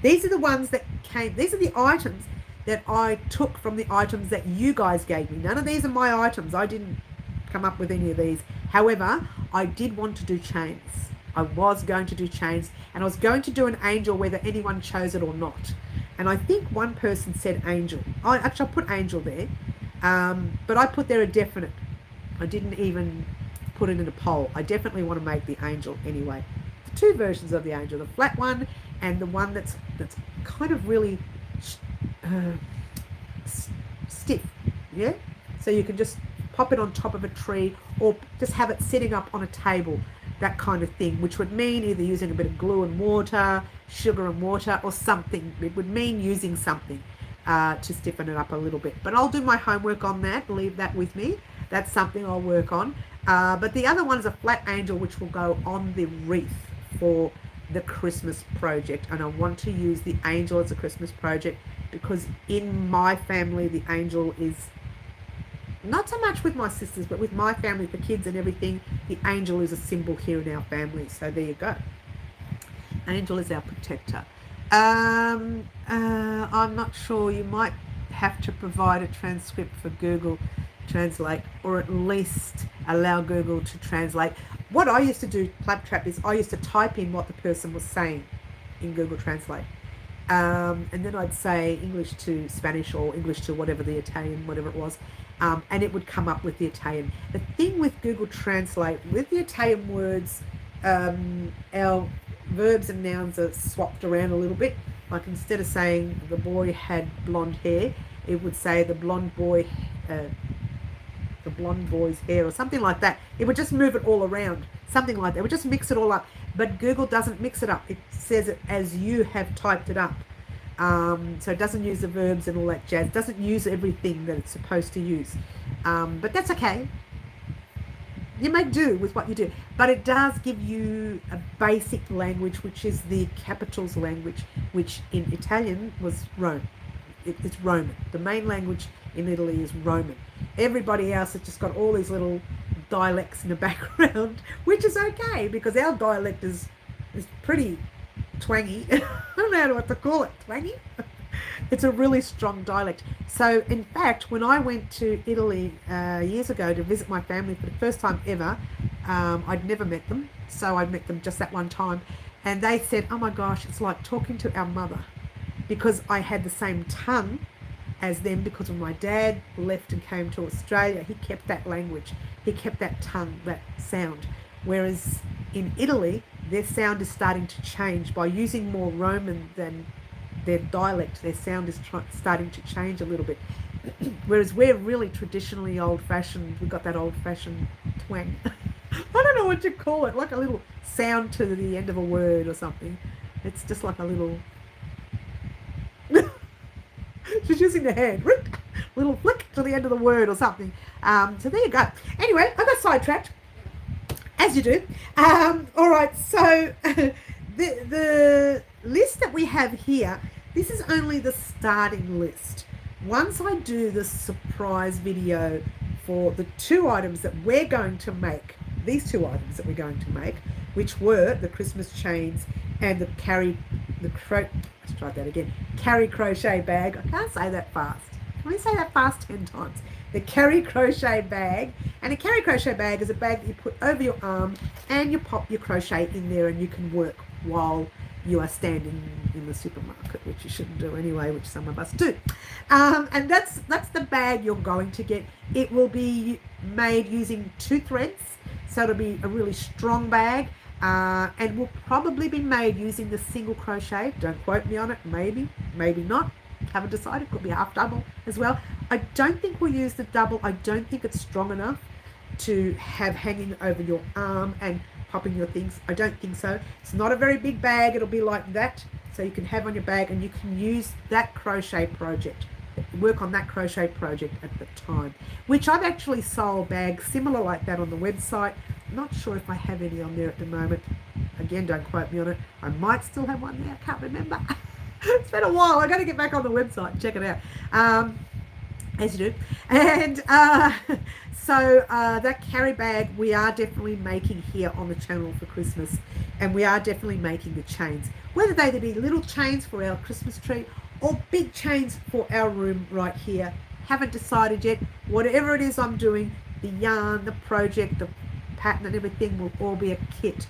Speaker 1: These are the ones that came, these are the items that I took from the items that you guys gave me. None of these are my items. I didn't come up with any of these. However, I did want to do chains. I was going to do chains, and I was going to do an angel whether anyone chose it or not. And I think one person said angel. I put angel there, but I put there a definite. I didn't even put it in a poll. I definitely want to make the angel anyway. The two versions of the angel, the flat one and the one that's kind of really stiff, yeah? So you can just pop it on top of a tree or just have it sitting up on a table, that kind of thing, which would mean either using a bit of glue and water, sugar and water, or something. It would mean using something to stiffen it up a little bit. But I'll do my homework on that, leave that with me. That's something I'll work on. But the other one is a flat angel, which will go on the wreath for the Christmas project. And I want to use the angel as a Christmas project because in my family, the angel is not so much with my sisters, but with my family, the kids and everything, the angel is a symbol here in our family. So there you go. Angel is our protector. I'm not sure. You might have to provide a transcript for Google Translate, or at least allow Google to translate. What I used to do, Claptrap, is I used to type in what the person was saying in Google Translate. And then I'd say English to Spanish or English to whatever the Italian, whatever it was. And it would come up with the Italian. The thing with Google Translate, with the Italian words, our verbs and nouns are swapped around a little bit. Like instead of saying the boy had blonde hair, it would say the blonde boy's hair or something like that. It would just move it all around, something like that. It would just mix it all up. But Google doesn't mix it up. It says it as you have typed it up. So it doesn't use the verbs and all that jazz. It doesn't use everything that it's supposed to use. But that's okay. You make do with what you do. But it does give you a basic language, which is the capitals language, which in Italian was Rome. It's Roman. The main language in Italy is Roman. Everybody else has just got all these little dialects in the background, which is okay because our dialect is pretty twangy. I don't know what to call it. Twangy? It's a really strong dialect. So in fact, when I went to Italy years ago to visit my family for the first time ever, I'd never met them. So I met them just that one time. And they said, oh my gosh, it's like talking to our mother, because I had the same tongue as them, because when my dad left and came to Australia, he kept that language. He kept that tongue, that sound. Whereas in Italy, their sound is starting to change by using more Roman than their dialect. Their sound is starting to change a little bit. Whereas we're really traditionally old-fashioned. We've got that old-fashioned twang. I don't know what you call it, like a little sound to the end of a word or something. It's just like a little... She's using the hand. Little flick to the end of the word or something. So there you go. Anyway, I got sidetracked, as you do. All right, so the list that we have here, this is only the starting list. Once I do the surprise video for the two items that we're going to make, these two items that we're going to make, which were the Christmas chains and the carry crochet bag. I can't say that fast. Can we say that fast 10 times? The carry crochet bag. And a carry crochet bag is a bag that you put over your arm and you pop your crochet in there and you can work while you are standing in the supermarket, which you shouldn't do anyway, which some of us do. And that's the bag you're going to get. It will be made using 2 threads, so it'll be a really strong bag. And will probably be made using the single crochet. Don't quote me on it. Maybe not. Haven't decided. Could be half double as well. I don't think we'll use the double. I don't think it's strong enough to have hanging over your arm and popping your things. I don't think so. It's not a very big bag. It'll be like that, so you can have on your bag and you can use that crochet project work on that crochet project at the time, which I've actually sold bags similar like that on the website. I'm not sure if I have any on there at the moment. Again, don't quote me on it. I might still have one there. I can't remember. It's been a while. I got to get back on the website and check it out. As you do. And so that carry bag we are definitely making here on the channel for Christmas, and we are definitely making the chains, whether they be little chains for our Christmas tree or big chains for our room right here. Haven't decided yet. Whatever it is I'm doing, the yarn, the project, the pattern and everything will all be a kit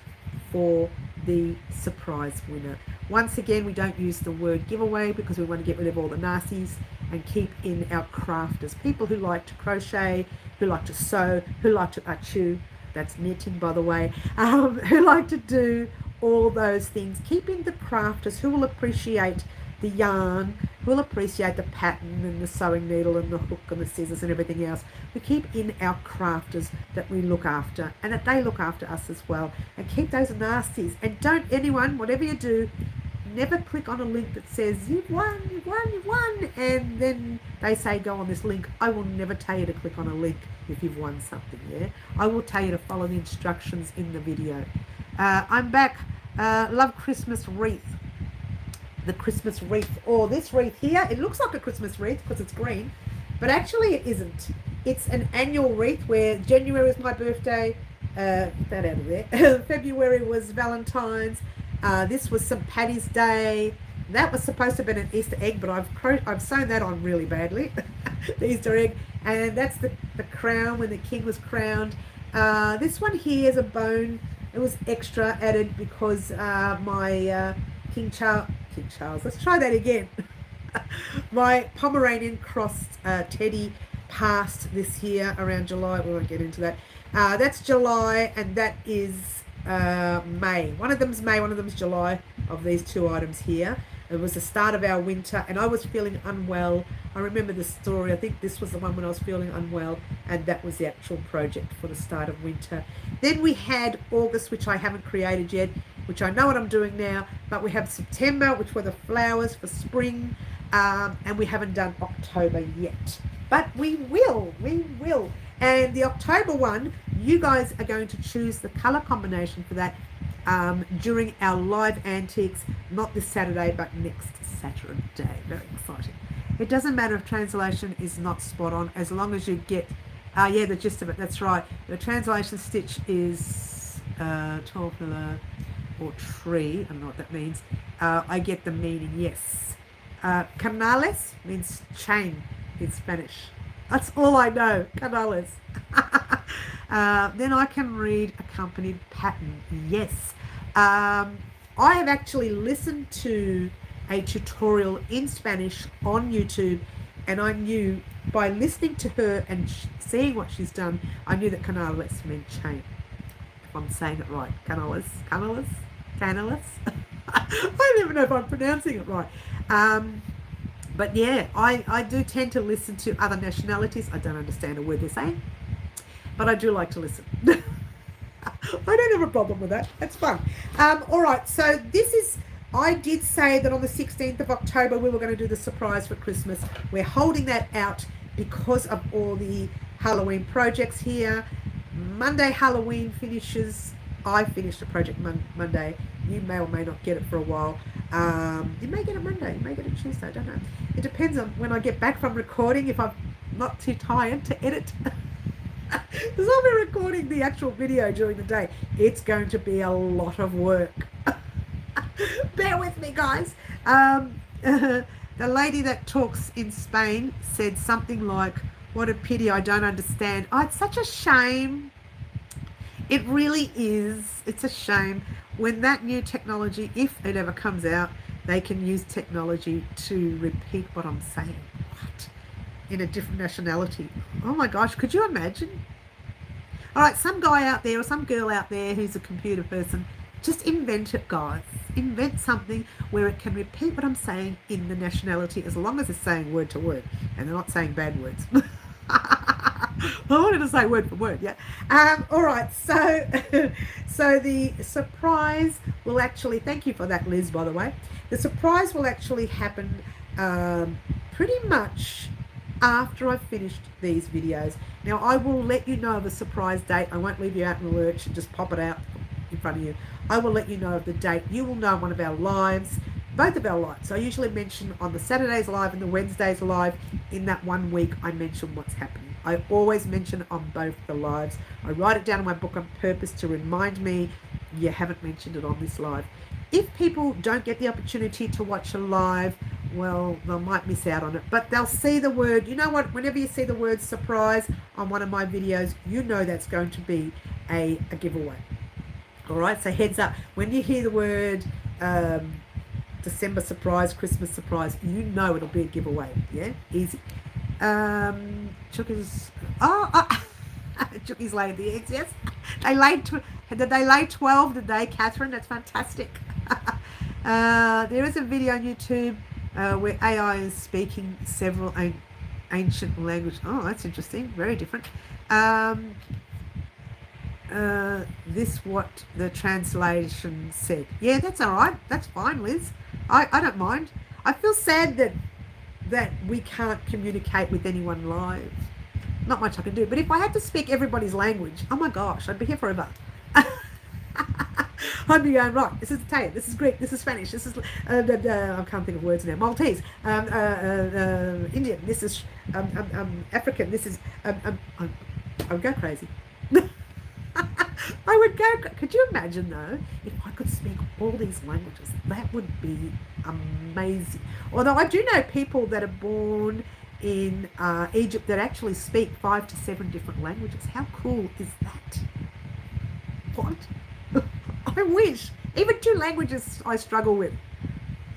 Speaker 1: for the surprise winner. Once again, we don't use the word giveaway because we want to get rid of all the nasties and keep in our crafters, people who like to crochet, who like to sew, who like to achu, that's knitting by the way, who like to do all those things. Keep in the crafters who will appreciate the yarn, who will appreciate the pattern and the sewing needle and the hook and the scissors and everything else. We keep in our crafters that we look after and that they look after us as well, and keep those nasties. And don't anyone, whatever you do, never click on a link that says you've won, you've won, you've won, and then they say go on this link. I will never tell you to click on a link if you've won something. I will tell you to follow the instructions in the video. I'm back. Love Christmas wreath. The Christmas wreath, or this wreath here, it looks like a Christmas wreath because it's green, but actually it isn't. It's an annual wreath where January is my birthday, that out of there. February was Valentine's. This was St. Paddy's Day. That was supposed to have been an Easter egg, but I've sewn that on really badly. The Easter egg. And that's the crown when the king was crowned. This one here is a bone. It was extra added because my King Charles, let's try that again. My Pomeranian crossed teddy passed this year around July. We won't get into that. That's July, and that is May. One of them's May, one of them's July, of these two items here. It was the start of our winter, and I was feeling unwell. I remember the story. I think this was the one when I was feeling unwell, and that was the actual project for the start of winter. Then we had August, which I haven't created yet, which I know what I'm doing now, but we have September, which were the flowers for spring, and we haven't done October yet. But we will. And the October one, you guys are going to choose the color combination for that during our live antiques, not this Saturday, but next Saturday. Very exciting. It doesn't matter if translation is not spot on, as long as you get, yeah, the gist of it, that's right. The translation stitch is 12 or tree, I don't know what that means. I get the meaning, yes. Canales means chain in Spanish. That's all I know, canales. Then I can read accompanied pattern, yes. I have actually listened to a tutorial in Spanish on YouTube, and I knew by listening to her and seeing what she's done, I knew that canales meant chain. If I'm saying it right, canales. I don't even know if I'm pronouncing it right. But yeah, I do tend to listen to other nationalities. I don't understand a word they're saying, but I do like to listen. I don't have a problem with that. It's fun. All right, so this is, I did say that on the 16th of October we were going to do the surprise for Christmas. We're holding that out because of all the Halloween projects here. Monday Halloween finishes. I finished the project Monday. You may or may not get it for a while. You may get it Monday, you may get it Tuesday, I don't know. It depends on when I get back from recording, if I'm not too tired to edit. Because I'll be recording the actual video during the day. It's going to be a lot of work. Bear with me, guys. The lady that talks in Spain said something like, what a pity, I don't understand. Oh, it's such a shame. It really is. It's a shame. When that new technology, if it ever comes out, they can use technology to repeat what I'm saying. What? In a different nationality. Oh my gosh, could you imagine? All right, some guy out there or some girl out there who's a computer person, just invent it, guys. Invent something where it can repeat what I'm saying in the nationality, as long as it's saying word to word and they're not saying bad words. I wanted to say word for word, yeah. All right, so the surprise will actually, thank you for that, Liz, by the way. The surprise will actually happen pretty much after I've finished these videos. Now, I will let you know of a surprise date. I won't leave you out in the lurch and just pop it out in front of you. I will let you know of the date. You will know one of our lives, both of our lives. I usually mention on the Saturdays live and the Wednesdays live. In that 1 week, I mention what's happening. I always mention on both the lives. I write it down in my book on purpose to remind me you haven't mentioned it on this live. If people don't get the opportunity to watch a live, well, they might miss out on it, but they'll see the word. You know what? Whenever you see the word surprise on one of my videos, you know that's going to be a giveaway. All right, so heads up. When you hear the word December surprise, Christmas surprise, you know it'll be a giveaway. Yeah, easy. Chookies. Chookies laid the eggs. Yes, they laid. Did they lay 12 today, Catherine? That's fantastic. There is a video on YouTube where AI is speaking several ancient languages. Oh, that's interesting. Very different. This what the translation said. Yeah, that's all right. That's fine, Liz. I don't mind. I feel sad that we can't communicate with anyone live. Not much I can do. But if I had to speak everybody's language, oh my gosh, I'd be here forever. I'd be going, right, this is Italian, this is Greek, this is Spanish, this is, I can't think of words now, Maltese, Indian, this is African, this is, I would go crazy. I would go, could you imagine though, if I could speak all these languages? That would be amazing. Although I do know people that are born in Egypt that actually speak 5 to 7 different languages. How cool is that? What? I wish. Even 2 languages I struggle with.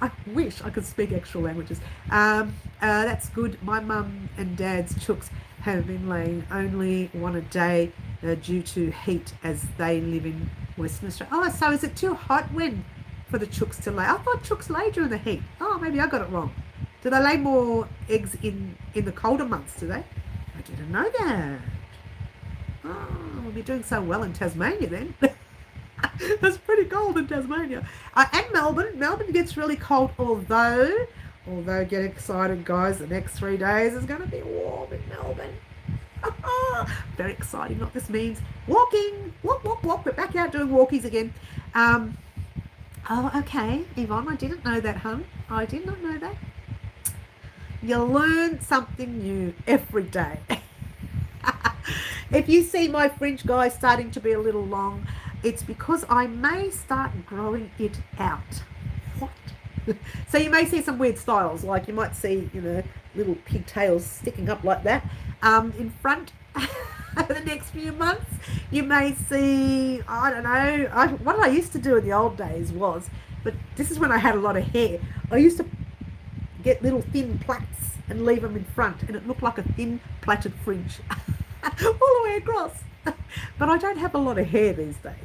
Speaker 1: I wish I could speak extra languages. That's good. My mum and dad's chooks have been laying only one a day due to heat as they live in Western Australia. Oh, so is it too hot when for the chooks to lay? I thought chooks lay during the heat. Oh, maybe I got it wrong. Do they lay more eggs in the colder months, do they? I didn't know that. Oh, we'll be doing so well in Tasmania then. It's pretty cold in Tasmania. And Melbourne. Melbourne gets really cold, although get excited, guys. The next 3 days is going to be warm in Melbourne. Very exciting. What this means. Walking. Walk, walk, walk. We're back out doing walkies again. Oh, okay. Yvonne, I didn't know that, hun. I did not know that. You learn something new every day. If you see my fringe, guys, starting to be a little long, it's because I may start growing it out. What? So you may see some weird styles, like you might see, little pigtails sticking up like that in front. Over the next few months, you may see, I don't know, what I used to do in the old days was, but this is when I had a lot of hair, I used to get little thin plaits and leave them in front, and it looked like a thin plaited fringe all the way across. But I don't have a lot of hair these days.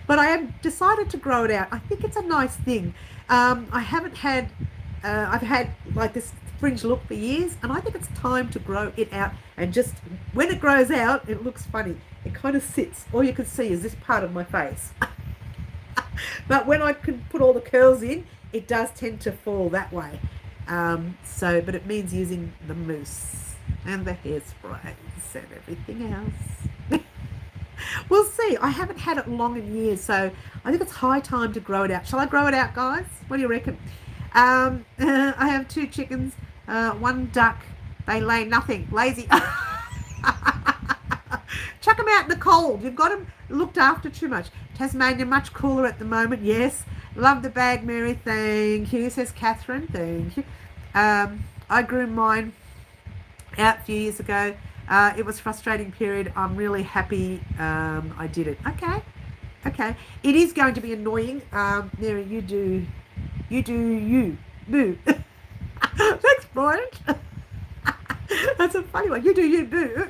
Speaker 1: But I have decided to grow it out. I think it's a nice thing. I've had like this fringe look for years, and I think it's time to grow it out. And just when it grows out, it looks funny. It kind of sits. All you can see is this part of my face. But when I can put all the curls in, it does tend to fall that way. But it means using the mousse and the hairsprays and everything else. We'll see. I haven't had it long in years, so I think it's high time to grow it out. Shall I grow it out, guys? What do you reckon? I have 2 chickens, 1 duck. They lay nothing. Lazy. Chuck them out in the cold. You've got them looked after too much. Tasmania, much cooler at the moment. Yes. Love the bag, Mary. Thank you, says Catherine. Thank you. I grew mine out a few years ago. It was a frustrating period. I'm really happy I did it. Okay. It is going to be annoying. Mary, you do you. Boo. Thanks, Brian. That's a funny one. You do you, boo.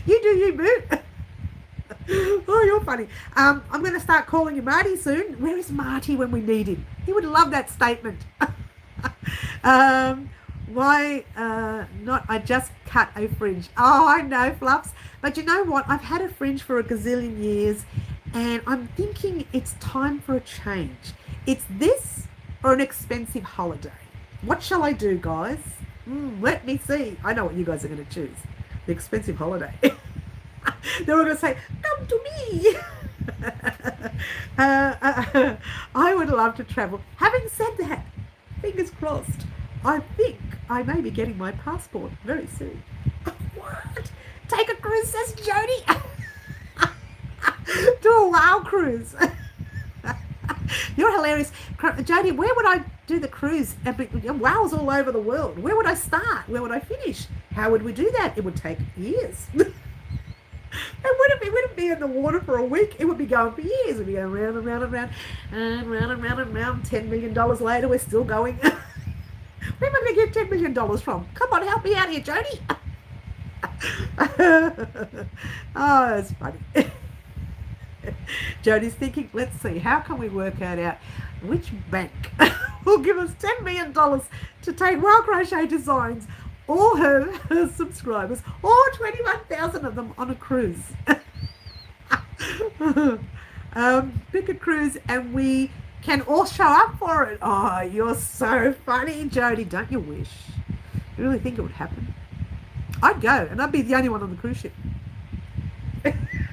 Speaker 1: You do you, boo. Oh, you're funny. I'm going to start calling you Marty soon. Where is Marty when we need him? He would love that statement. Why not? I just cut a fringe. Oh, I know, Fluffs. But you know what? I've had a fringe for a gazillion years, and I'm thinking it's time for a change. It's this or an expensive holiday? What shall I do, guys? Let me see. I know what you guys are going to choose. The expensive holiday. They're all going to say, come to me. I would love to travel. Having said that, fingers crossed, I think I may be getting my passport very soon. What? Take a cruise, says Jody. Do a wow cruise. You're hilarious. Jody, where would I do the cruise? Wows all over the world. Where would I start? Where would I finish? How would we do that? It would take years. It wouldn't be in the water for a week. It would be going for years. It would be going round and round and round and round and round and round. $10 million later, we're still going. Where am I going to get $10 million from? Come on, help me out here, Jody. Oh, that's funny. Jody's thinking, let's see, how can we work that out? Which bank will give us $10 million to take Wild Crochet Designs, all her subscribers, all 21,000 of them on a cruise? Pick a cruise and we can all show up for it. Oh, you're so funny, Jody. Don't you wish? You really think it would happen? I'd go, and I'd be the only one on the cruise ship.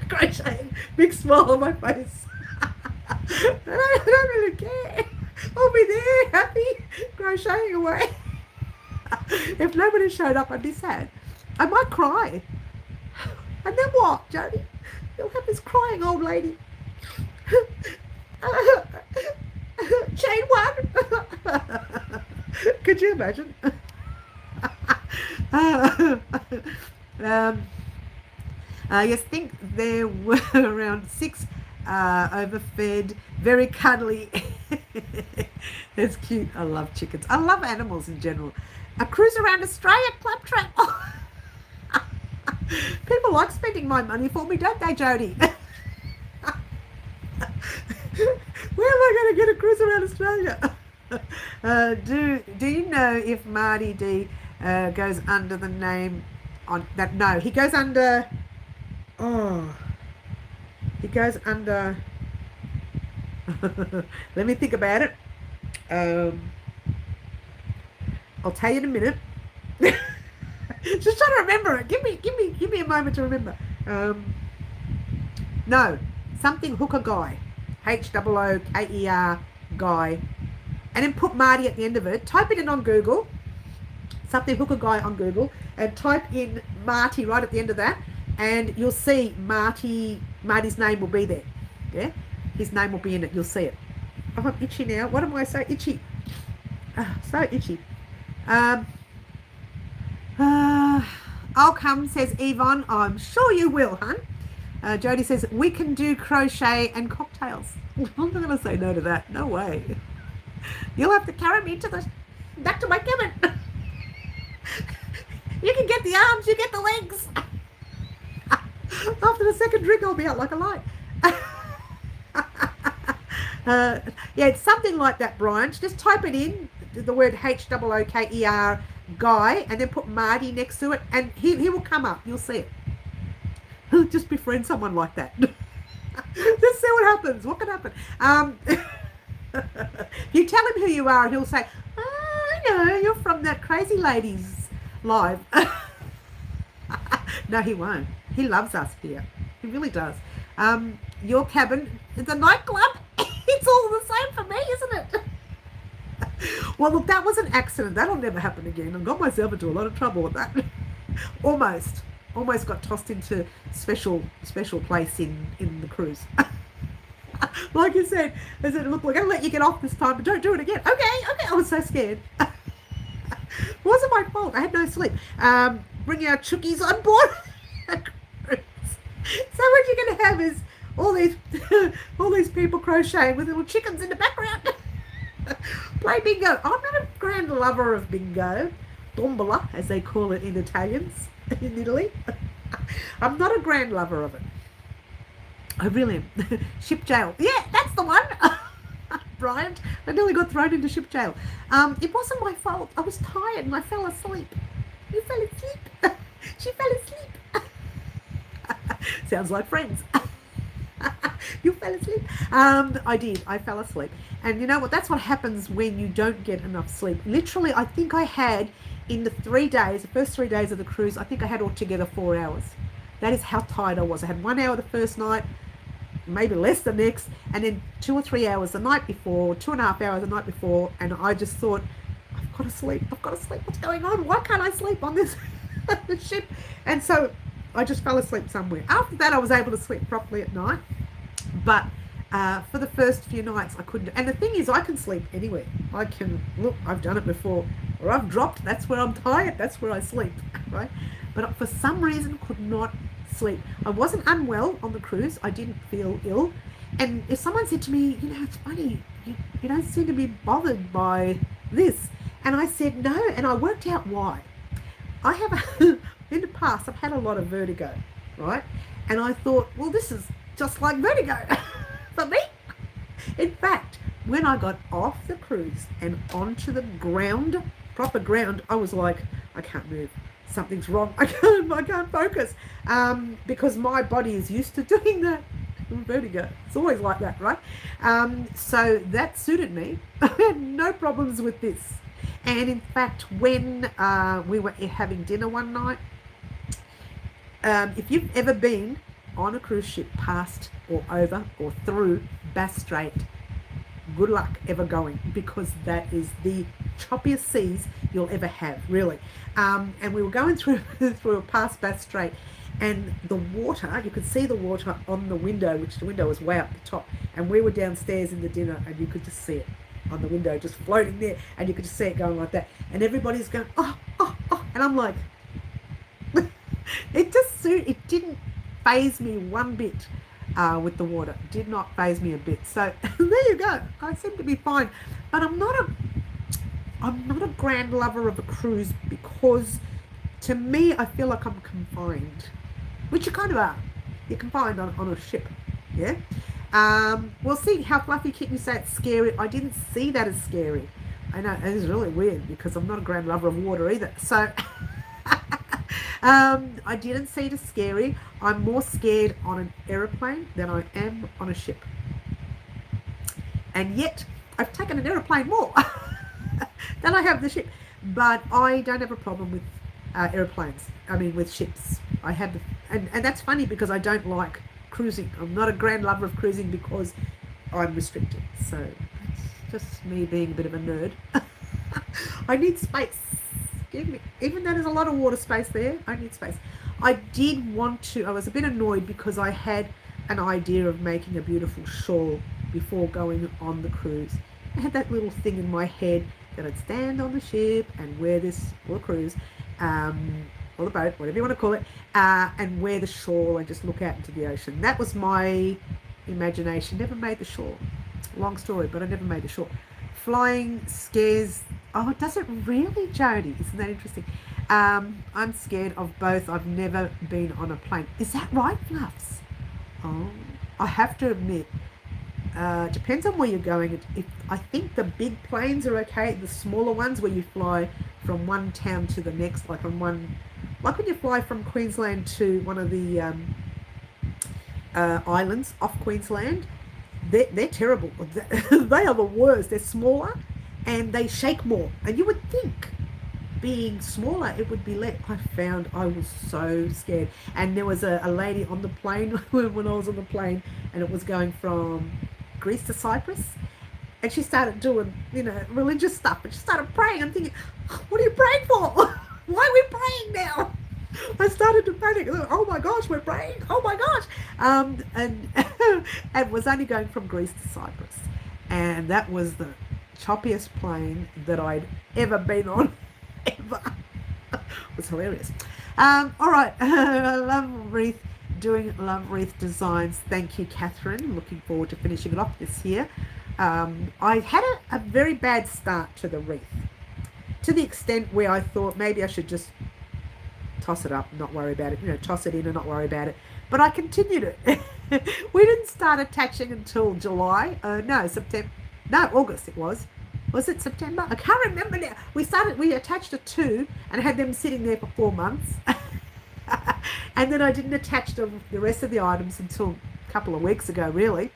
Speaker 1: Crocheting, big smile on my face. I don't really care. I'll be there, happy, crocheting away. If nobody showed up, I'd be sad. I might cry. And then what, Jody? You'll have this crying old lady. Chain one. Could you imagine? Yes, think there were around 6 overfed, very cuddly. It's cute. I love chickens. I love animals in general. A cruise around Australia, claptrap. Oh. People like spending my money for me, don't they, Jody? Where am I going to get a cruise around Australia? Do you know if Marty D goes under the name on that? No, he goes under. Oh, he goes under. Let me think about it. I'll tell you in a minute. Just trying to remember it. Give me a moment to remember. No, something hooker guy, HOOKER guy, and then put Marty at the end of it. Type it in on Google. Something hooker guy on Google, and type in Marty right at the end of that, and you'll see Marty's name will be there. Yeah, his name will be in it. You'll see it. Oh, I'm itchy now. What am I so itchy? So itchy. I'll come, says Yvonne. I'm sure you will, hun. Jody says we can do crochet and cocktails. I'm not going to say no to that. No way. You'll have to carry me back to my cabin. You can get the arms, you get the legs. After the second drink, I'll be out like a light. Yeah, it's something like that, Brian. Just type it in, the word HOOKER guy, and then put Marty next to it, and he will come up. You'll see it. Just befriend someone like that. Just see what happens. What can happen? You tell him who you are, and he'll say, "Oh, I know, you're from that crazy lady's live." No, he won't. He loves us here. He really does. Your cabin is a nightclub. It's all the same for me, isn't it? Well, look, that was an accident. That'll never happen again. I got myself into a lot of trouble with that. Almost got tossed into special place in the cruise. Like you said, I said, look, we're going to let you get off this time, but don't do it again. Okay. I was so scared. It wasn't my fault. I had no sleep. Bringing our chookies on board. So what you're going to have is all these people crocheting with little chickens in the background. Play bingo. I'm not a grand lover of bingo. Tombola, as they call it in Italians, in Italy. I'm not a grand lover of it. I really am. Ship jail. Yeah, that's the one. Brian, I nearly got thrown into ship jail. It wasn't my fault. I was tired and I fell asleep. You fell asleep. She fell asleep. Sounds like Friends. You fell asleep? I did. I fell asleep. And you know what? That's what happens when you don't get enough sleep. Literally, I think I had in the 3 days, the first 3 days of the cruise, I think I had altogether 4 hours. That is how tired I was. I had 1 hour the first night, maybe less the next, and then 2 or 3 hours the night before, 2.5 hours the night before, and I just thought, I've got to sleep. I've got to sleep. What's going on? Why can't I sleep on this ship? And so I just fell asleep somewhere. After that, I was able to sleep properly at night. But for the first few nights, I couldn't. And the thing is, I can sleep anywhere. I can, look, I've done it before. Or I've dropped, that's where I'm tired, that's where I sleep, right? But for some reason, could not sleep. I wasn't unwell on the cruise. I didn't feel ill. And if someone said to me, you know, it's funny, you don't seem to be bothered by this. And I said, no. And I worked out why. I have, in the past, I've had a lot of vertigo, right? And I thought, well, this is just like vertigo for me. In fact, when I got off the cruise and onto the ground, proper ground, I was like, I can't move. Something's wrong. I can't focus. Because my body is used to doing that. Vertigo. It's always like that, right? So that suited me. I had no problems with this. And in fact, when we were having dinner one night, if you've ever been on a cruise ship past or over or through Bass Strait, good luck ever going, because that is the choppiest seas you'll ever have, really. And we were going through past Bass Strait, and the water, you could see the water on the window, which the window was way up the top, and we were downstairs in the dinner, and you could just see it on the window just floating there, and you could just see it going like that, and everybody's going, oh, oh, oh, and I'm like, it didn't faze me one bit. With the water, did not faze me a bit. So there you go. I seem to be fine, but I'm not a grand lover of a cruise, because to me, I feel like I'm confined, which you kind of are. You're confined on a ship, yeah. We'll see how Fluffy Kitten say it's scary. I didn't see that as scary. I know it is really weird because I'm not a grand lover of water either. So. I didn't see it as scary. I'm more scared on an aeroplane than I am on a ship. And yet, I've taken an aeroplane more than I have the ship. But I don't have a problem with aeroplanes. I mean, with ships. I have, and that's funny because I don't like cruising. I'm not a grand lover of cruising because I'm restricted. So, it's just me being a bit of a nerd. I need space. Even though there's a lot of water space there, I need space. I did want to, I was a bit annoyed because I had an idea of making a beautiful shawl before going on the cruise. I had that little thing in my head that I'd stand on the ship and wear this, or the cruise, or the boat, whatever you want to call it, and wear the shawl and just look out into the ocean. That was my imagination. Never made the shawl. Long story, but I never made the shawl. Flying scares. Oh, does it really, Jody? Isn't that interesting? I'm scared of both. I've never been on a plane. Is that right, Fluffs? Oh, I have to admit, depends on where you're going. I think the big planes are okay. The smaller ones where you fly from one town to the next, like when you fly from Queensland to one of the islands off Queensland, they're terrible. They are the worst. They're smaller and they shake more. And you would think being smaller, it would be less. I was so scared. And there was a lady on the plane when I was on the plane, and it was going from Greece to Cyprus. And she started doing, religious stuff. And she started praying. I'm thinking, what are you praying for? Why are we praying now? I started to panic. Oh my gosh, we're praying. Oh my gosh. And it was only going from Greece to Cyprus. And that was the choppiest plane that I'd ever been on. Ever. It was hilarious. All right. Loveheart doing Loveheart Designs. Thank you, Catherine. Looking forward to finishing it off this year. I had a very bad start to the wreath, to the extent where I thought maybe I should just toss it up and not worry about it, toss it in and not worry about it. But I continued it. We didn't start attaching until July. August it was. Was it September? I can't remember now. We attached the 2 and had them sitting there for 4 months. And then I didn't attach the rest of the items until a couple of weeks ago, really,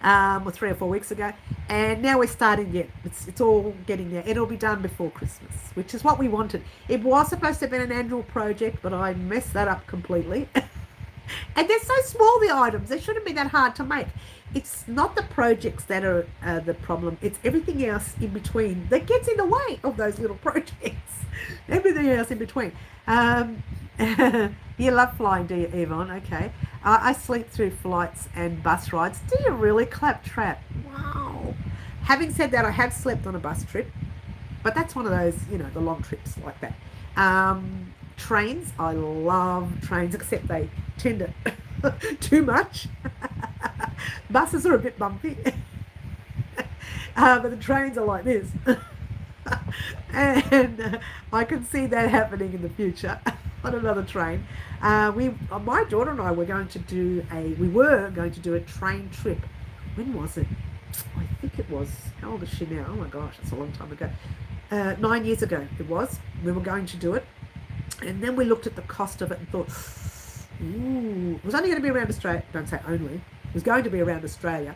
Speaker 1: or 3 or 4 weeks ago, and now we're starting it. It's all getting there. It'll be done before Christmas, which is what we wanted. It was supposed to have been an annual project, but I messed that up completely. And they're so small, the items. They shouldn't be that hard to make. It's not the projects that are the problem. It's everything else in between that gets in the way of those little projects. Everything else in between. You love flying, do you, Yvonne? Okay. I sleep through flights and bus rides. Do you really, Claptrap? Wow. Having said that, I have slept on a bus trip, but that's one of those, the long trips like that. Trains, I love trains, except they tend to too much. Buses are a bit bumpy, but the trains are like this. And I can see that happening in the future on another train. My daughter and I were going to do a train trip. When was it? I think it was, how old is she now? Oh my gosh, it's a long time ago. 9 years ago it was. We were going to do it. And then we looked at the cost of it and thought, ooh, it was only going to be around Australia. Don't say only. It was going to be around Australia.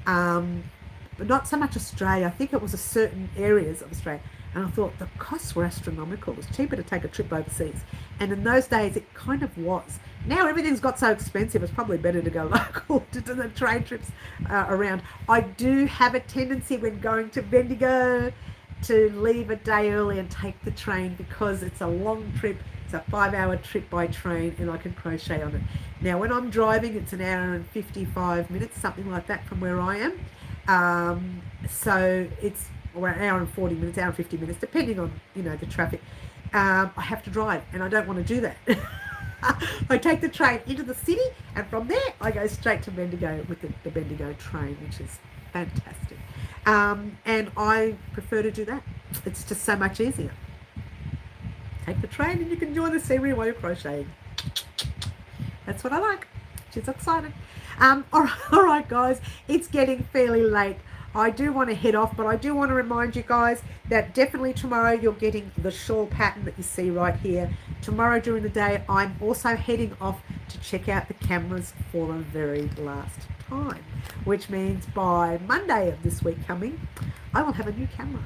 Speaker 1: But not so much Australia. I think it was certain areas of Australia. And I thought the costs were astronomical. It was cheaper to take a trip overseas. And in those days, it kind of was. Now everything's got so expensive, it's probably better to go local to do the train trips around. I do have a tendency when going to Bendigo to leave a day early and take the train because it's a long trip. It's a 5-hour trip by train and I can crochet on it. Now when I'm driving, it's an hour and 55 minutes, something like that from where I am. So it's an hour and 40 minutes, hour and 50 minutes, depending on, the traffic. I have to drive and I don't want to do that. I take the train into the city and from there I go straight to Bendigo with the Bendigo train, which is fantastic. And I prefer to do that. It's just so much easier. Take the train and you can enjoy the scenery while you're crocheting. That's what I like. She's excited. All right, guys, it's getting fairly late. I do want to head off, but I do want to remind you guys that definitely tomorrow you're getting the shawl pattern that you see right here. Tomorrow during the day, I'm also heading off to check out the cameras for a very last time, which means by Monday of this week coming, I will have a new camera.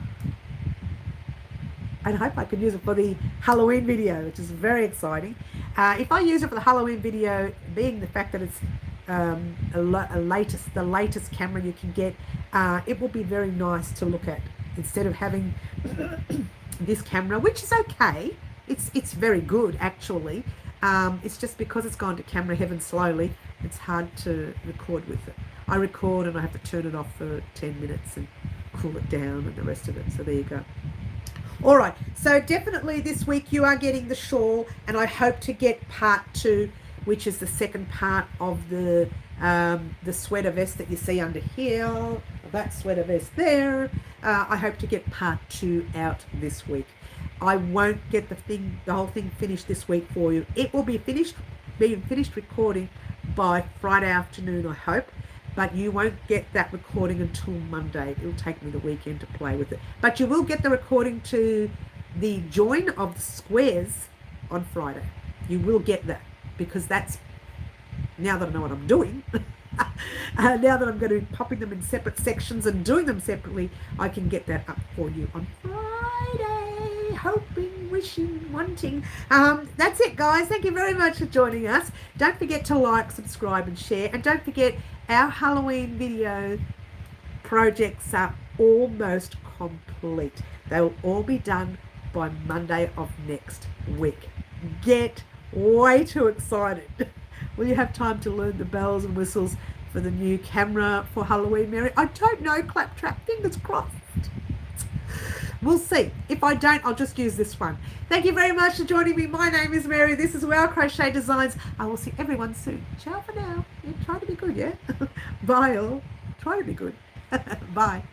Speaker 1: And I hope I can use it for the Halloween video, which is very exciting. If I use it for the Halloween video, being the fact that it's the latest camera you can get, it will be very nice to look at instead of having this camera, which is okay. It's very good actually. It's just because it's gone to camera heaven slowly, it's hard to record with it. I record and I have to turn it off for 10 minutes and cool it down and the rest of it. So there you go. All right, so definitely this week you are getting the shawl, and I hope to get part 2, which is the second part of the sweater vest that you see under here, that sweater vest there. I hope to get part 2 out this week. I won't get the whole thing finished this week for you. It will be finished recording by Friday afternoon, I hope. But you won't get that recording until Monday. It'll take me the weekend to play with it. But you will get the recording to the join of the squares on Friday. You will get that because that's, now that I know what I'm doing, now that I'm going to be popping them in separate sections and doing them separately, I can get that up for you on Friday. Hoping, wishing, wanting. That's it, guys. Thank you very much for joining us. Don't forget to like, subscribe and share. And don't forget, our Halloween video projects are almost complete. They will all be done by Monday of next week. Get way too excited. Will you have time to learn the bells and whistles for the new camera for Halloween, Mary? I don't know, Claptrap. Fingers crossed. We'll see. If I don't, I'll just use this one. Thank you very much for joining me. My name is Mary. This is Crochet Designs. I will see everyone soon. Ciao for now. Yeah, try to be good, yeah? Bye all. Try to be good. Bye.